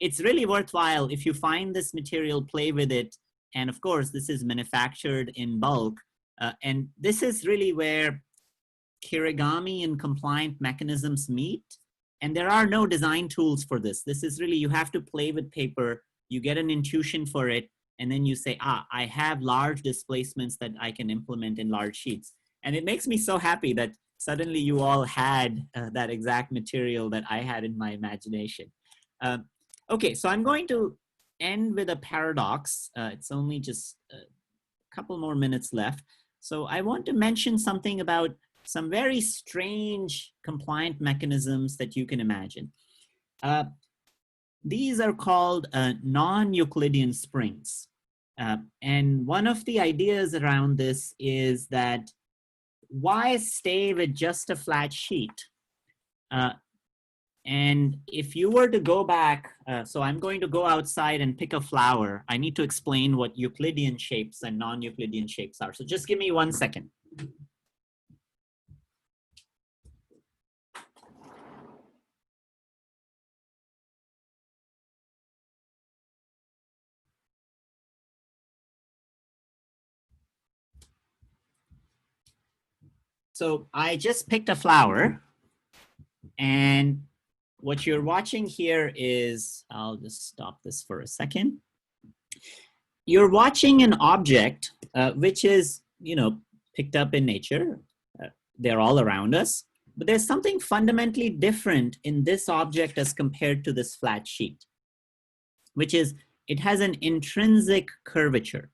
it's really worthwhile if you find this material, play with it. And of course, this is manufactured in bulk. And this is really where Kirigami and compliant mechanisms meet. And there are no design tools for this. This is really, you have to play with paper, you get an intuition for it, and then you say, I have large displacements that I can implement in large sheets. And it makes me so happy that suddenly you all had that exact material that I had in my imagination. Okay, so I'm going to end with a paradox. It's only just a couple more minutes left. So I want to mention something about some very strange compliant mechanisms that you can imagine. These are called non-Euclidean springs. And one of the ideas around this is that why stay with just a flat sheet? And if you were to go back, so I'm going to go outside and pick a flower. I need to explain what Euclidean shapes and non-Euclidean shapes are. So just give me 1 second. So I just picked a flower, and what you're watching here is, I'll just stop this for a second. You're watching an object which is, you know, picked up in nature. They're all around us, but there's something fundamentally different in this object as compared to this flat sheet, which is it has an intrinsic curvature.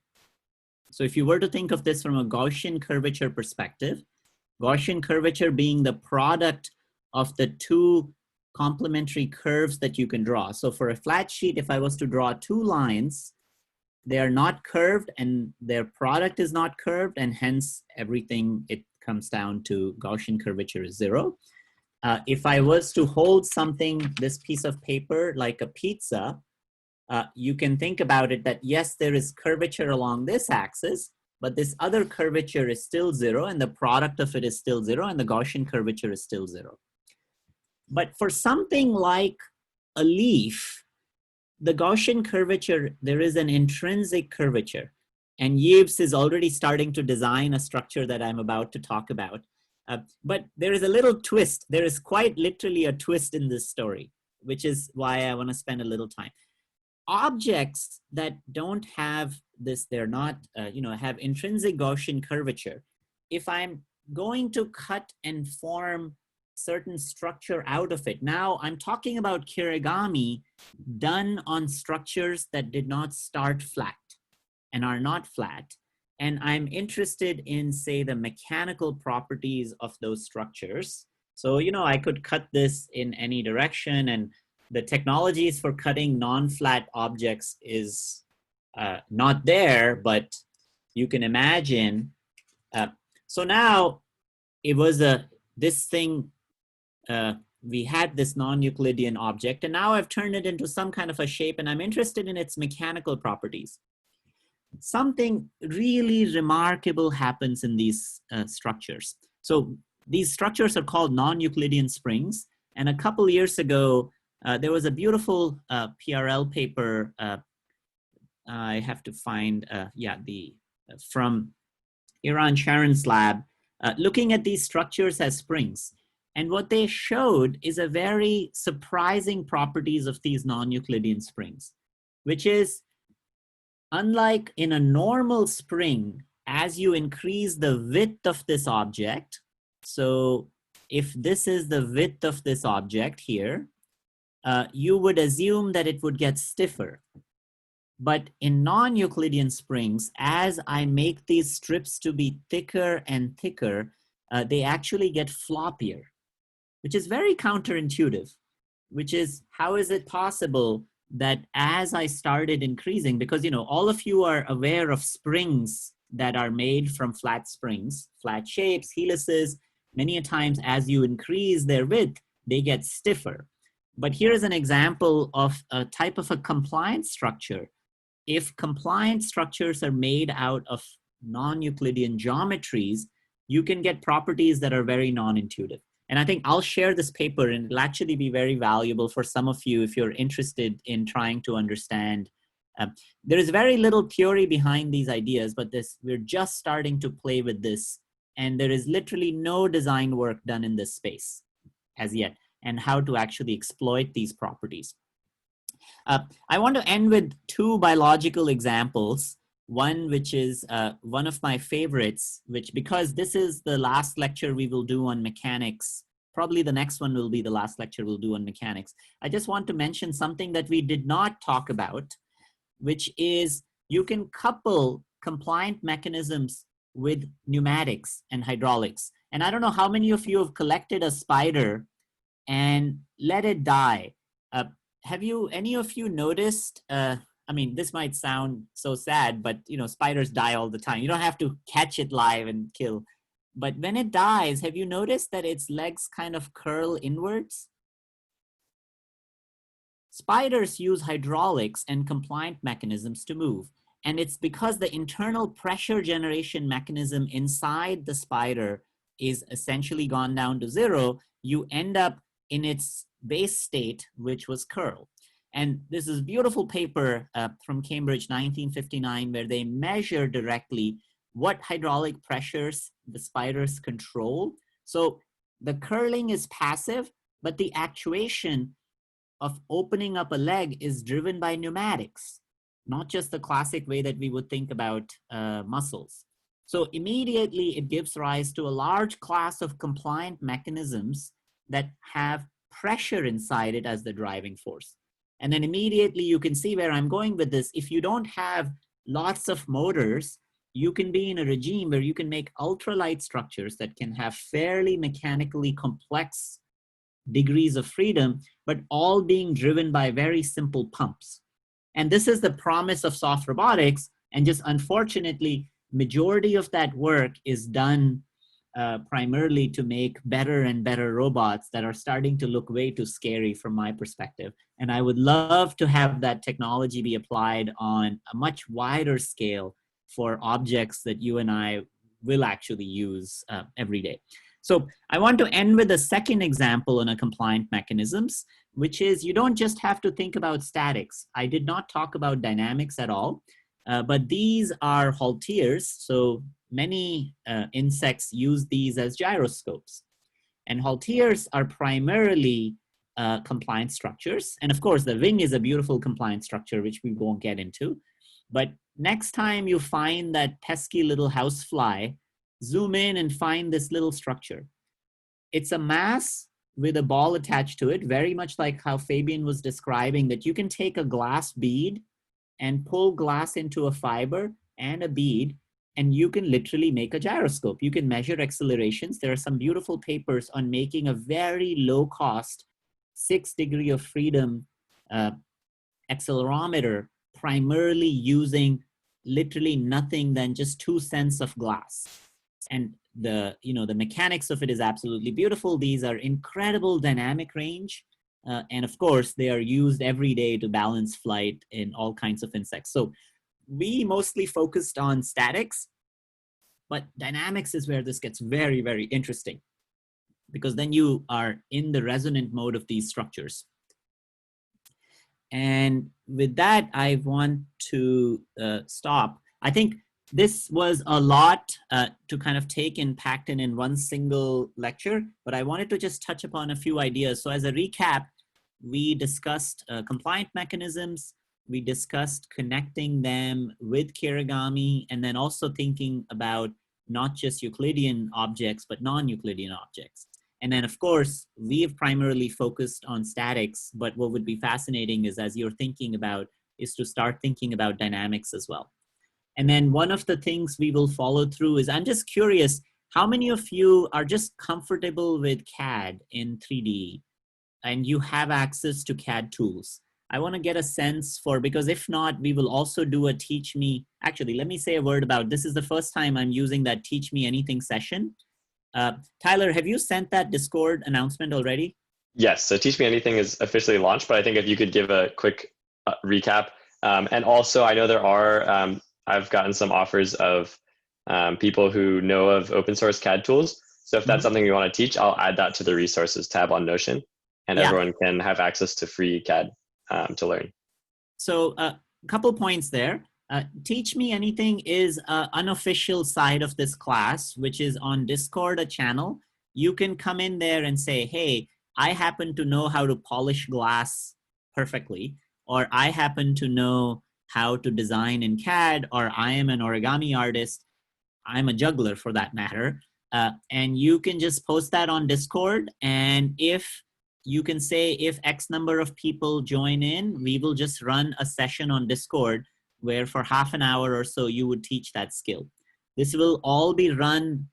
So if you were to think of this from a Gaussian curvature perspective, Gaussian curvature being the product of the two complementary curves that you can draw. So for a flat sheet, if I was to draw two lines, they are not curved and their product is not curved, and hence everything, it comes down to Gaussian curvature is 0. If I was to hold something, this piece of paper, like a pizza, you can think about it that yes, there is curvature along this axis, but this other curvature is still 0, and the product of it is still 0, and the Gaussian curvature is still 0. But for something like a leaf, the Gaussian curvature, there is an intrinsic curvature. And Yves is already starting to design a structure that I'm about to talk about. But there is a little twist. There is quite literally a twist in this story, which is why I want to spend a little time. Objects that don't have this, they're not, have intrinsic Gaussian curvature. If I'm going to cut and form certain structure out of it, now I'm talking about kirigami done on structures that did not start flat and are not flat. And I'm interested in, say, the mechanical properties of those structures. So, I could cut this in any direction, and the technologies for cutting non-flat objects is not there, but you can imagine. So now it was this thing, we had this non-Euclidean object, and now I've turned it into some kind of a shape, and I'm interested in its mechanical properties. Something really remarkable happens in these structures. So these structures are called non-Euclidean springs, and a couple years ago, there was a beautiful PRL paper. I have to find, from Iran Sharon's lab, looking at these structures as springs. And what they showed is a very surprising properties of these non-Euclidean springs, which is, unlike in a normal spring, as you increase the width of this object, so if this is the width of this object here, you would assume that it would get stiffer. But in non-Euclidean springs, as I make these strips to be thicker and thicker, they actually get floppier, which is very counterintuitive, which is, how is it possible that as I started increasing, because all of you are aware of springs that are made from flat springs, flat shapes, helices, many a times as you increase their width, they get stiffer. But here is an example of a type of a compliant structure. If compliant structures are made out of non-Euclidean geometries, you can get properties that are very non-intuitive. And I think I'll share this paper, and it'll actually be very valuable for some of you if you're interested in trying to understand. There is very little theory behind these ideas, but we're just starting to play with this. And there is literally no design work done in this space as yet, and how to actually exploit these properties. I want to end with two biological examples. One, which is one of my favorites, which, because this is the last lecture we will do on mechanics, probably the next one will be the last lecture we'll do on mechanics. I just want to mention something that we did not talk about, which is you can couple compliant mechanisms with pneumatics and hydraulics. And I don't know how many of you have collected a spider and let it die. Have any of you noticed, I mean, this might sound so sad, but spiders die all the time. You don't have to catch it live and kill. But when it dies, have you noticed that its legs kind of curl inwards? Spiders use hydraulics and compliant mechanisms to move. And it's because the internal pressure generation mechanism inside the spider is essentially gone down to 0, you end up in its base state, which was curl. And this is a beautiful paper from Cambridge, 1959, where they measure directly what hydraulic pressures the spiders control. So the curling is passive, but the actuation of opening up a leg is driven by pneumatics, not just the classic way that we would think about muscles. So immediately it gives rise to a large class of compliant mechanisms that have pressure inside it as the driving force. And then immediately you can see where I'm going with this. If you don't have lots of motors, you can be in a regime where you can make ultralight structures that can have fairly mechanically complex degrees of freedom, but all being driven by very simple pumps. And this is the promise of soft robotics. And just unfortunately, majority of that work is done primarily to make better and better robots that are starting to look way too scary from my perspective. And I would love to have that technology be applied on a much wider scale for objects that you and I will actually use every day. So I want to end with a second example on a compliant mechanisms, which is you don't just have to think about statics. I did not talk about dynamics at all, but these are halteres. So many insects use these as gyroscopes. And halteres are primarily compliant structures. And of course, the wing is a beautiful compliant structure, which we won't get into. But next time you find that pesky little housefly, zoom in and find this little structure. It's a mass with a ball attached to it, very much like how Fabian was describing, that you can take a glass bead and pull glass into a fiber and a bead, and you can literally make a gyroscope. You can measure accelerations. There are some beautiful papers on making a very low cost 6 degree of freedom accelerometer, primarily using literally nothing than just 2 cents of glass. And the mechanics of it is absolutely beautiful. These are incredible dynamic range. And of course, they are used every day to balance flight in all kinds of insects. So we mostly focused on statics, but dynamics is where this gets very, very interesting, because then you are in the resonant mode of these structures. And with that, I want to stop. I think this was a lot to kind of take and pack in one single lecture, but I wanted to just touch upon a few ideas. So as a recap, we discussed compliant mechanisms, we discussed connecting them with Kirigami, and then also thinking about not just Euclidean objects, but non-Euclidean objects. And then of course, we've primarily focused on statics, but what would be fascinating is as you're thinking about, is to start thinking about dynamics as well. And then one of the things we will follow through is, I'm just curious, how many of you are just comfortable with CAD in 3D and you have access to CAD tools? I want to get a sense for, because if not, we will also do a teach me, actually, let me say a word about, this is the first time I'm using that teach me anything session. Tyler, have you sent that Discord announcement already? Yes, so Teach Me Anything is officially launched, but I think if you could give a quick recap. And also I know there are, I've gotten some offers of people who know of open source CAD tools. So if that's something you want to teach, I'll add that to the resources tab on Notion, and everyone can have access to free CAD to learn. So a couple points there. Teach Me Anything is an unofficial side of this class, which is on Discord, a channel. You can come in there and say, hey, I happen to know how to polish glass perfectly, or I happen to know how to design in CAD, or I am an origami artist. I'm a juggler for that matter. And you can just post that on Discord. And if you can say, if X number of people join in, we will just run a session on Discord where for half an hour or so, you would teach that skill. This will all be run,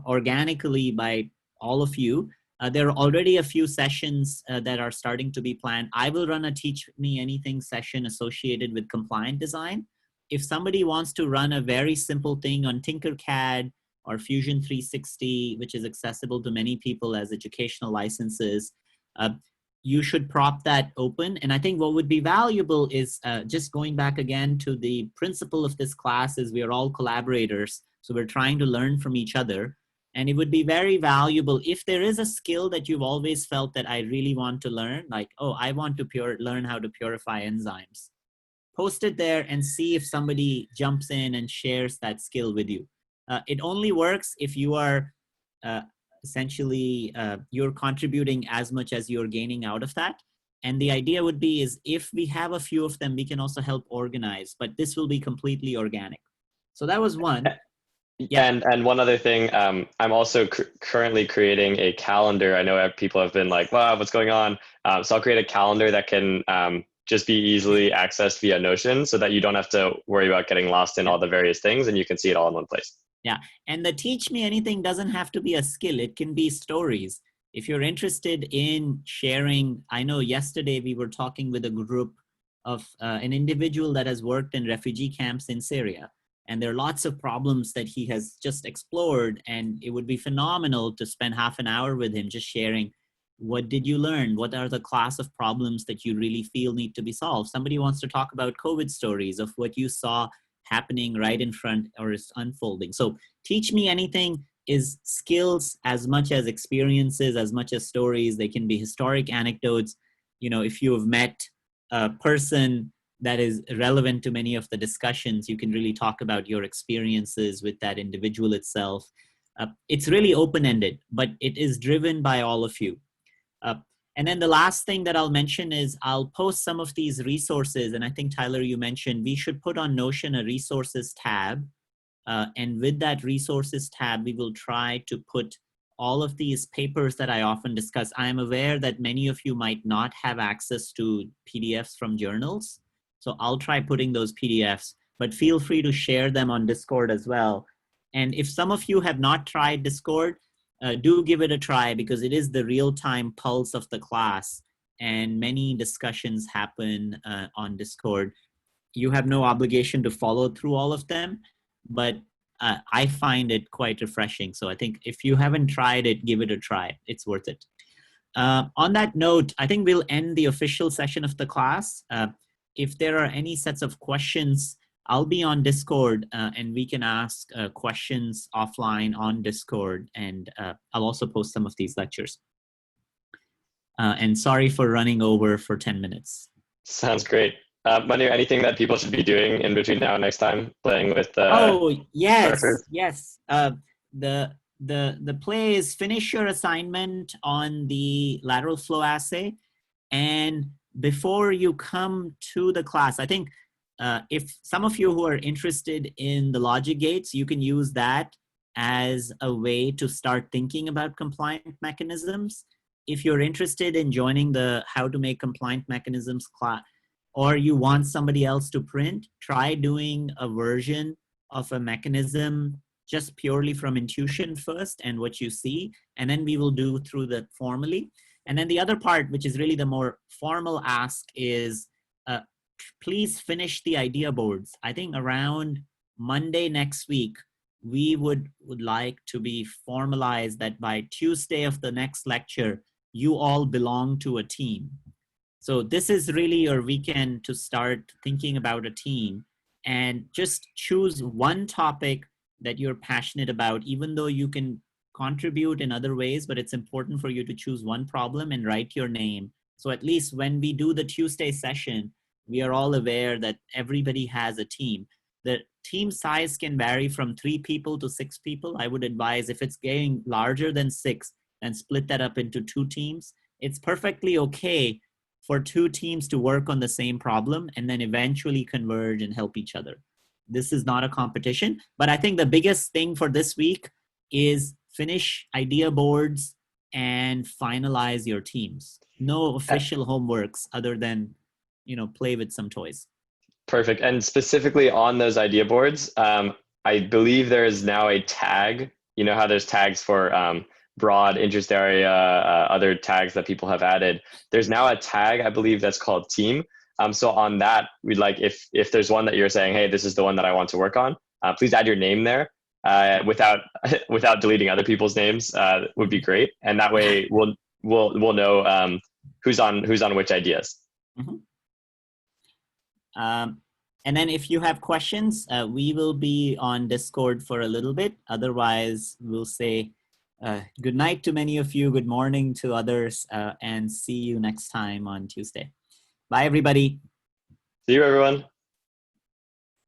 organically by all of you. There are already a few sessions that are starting to be planned. I will run a Teach Me Anything session associated with compliant design. If somebody wants to run a very simple thing on Tinkercad or Fusion 360, which is accessible to many people as educational licenses, you should prop that open. And I think what would be valuable is just going back again to the principle of this class is we are all collaborators. So we're trying to learn from each other. And it would be very valuable if there is a skill that you've always felt that I really want to learn, like, oh, I want to learn how to purify enzymes. Post it there and see if somebody jumps in and shares that skill with you. It only works if you are essentially, you're contributing as much as you're gaining out of that. And the idea would be is if we have a few of them, we can also help organize, but this will be completely organic. So that was one. Yeah. And one other thing, I'm also currently creating a calendar. I know people have been like, wow, what's going on? So I'll create a calendar that can just be easily accessed via Notion so that you don't have to worry about getting lost in all the various things and you can see it all in one place. Yeah, and the teach me anything doesn't have to be a skill. It can be stories. If you're interested in sharing, I know yesterday we were talking with a group of an individual that has worked in refugee camps in Syria. And there are lots of problems that he has just explored. And it would be phenomenal to spend half an hour with him just sharing, what did you learn? What are the class of problems that you really feel need to be solved? Somebody wants to talk about COVID stories of what you saw happening right in front or is unfolding. So teach me anything is skills as much as experiences, as much as stories. They can be historic anecdotes. You know, if you have met a person that is relevant to many of the discussions, you can really talk about your experiences with that individual itself. It's really open-ended, but it is driven by all of you. And then the last thing that I'll mention is I'll post some of these resources. And I think, Tyler, you mentioned we should put on Notion a resources tab. And with that resources tab, we will try to put all of these papers that I often discuss. I am aware that many of you might not have access to PDFs from journals. So I'll try putting those PDFs, but feel free to share them on Discord as well. And if some of you have not tried Discord, do give it a try because it is the real-time pulse of the class and many discussions happen on Discord. You have no obligation to follow through all of them, but I find it quite refreshing. So I think if you haven't tried it, give it a try. It's worth it. On that note, I think we'll end the official session of the class. If there are any sets of questions, I'll be on Discord and we can ask questions offline on Discord, and I'll also post some of these lectures. And sorry for running over for 10 minutes. Sounds great. Manu, anything that people should be doing in between now and next time, playing with oh, yes, Parker? yes. The play is finish your assignment on the lateral flow assay. And before you come to the class, I think if some of you who are interested in the logic gates, you can use that as a way to start thinking about compliant mechanisms. If you're interested in joining the how to make compliant mechanisms class, or you want somebody else to print, try doing a version of a mechanism just purely from intuition first and what you see, and then we will do through that formally. And then the other part, which is really the more formal ask, is please finish the idea boards. I think around Monday next week, we would like to be formalized that by Tuesday of the next lecture, you all belong to a team. So this is really your weekend to start thinking about a team and just choose one topic that you're passionate about, even though you can contribute in other ways, but it's important for you to choose one problem and write your name. So at least when we do the Tuesday session, we are all aware that everybody has a team. The team size can vary from 3 people to 6 people. I would advise if it's getting larger than 6, then split that up into 2 teams. It's perfectly okay for 2 teams to work on the same problem and then eventually converge and help each other. This is not a competition, but I think the biggest thing for this week is finish idea boards and finalize your teams. No official homeworks other than, you know, play with some toys. Perfect. And specifically on those idea boards, I believe there is now a tag. You know how there's tags for broad interest area, other tags that people have added. There's now a tag, I believe, that's called team. So on that, we'd like, if there's one that you're saying, hey, this is the one that I want to work on, please add your name there without deleting other people's names. Would be great. And that way we'll know who's on which ideas. Mm-hmm. And then if you have questions, we will be on Discord for a little bit. Otherwise, we'll say good night to many of you, good morning to others, and see you next time on Tuesday. Bye, everybody. See you, everyone.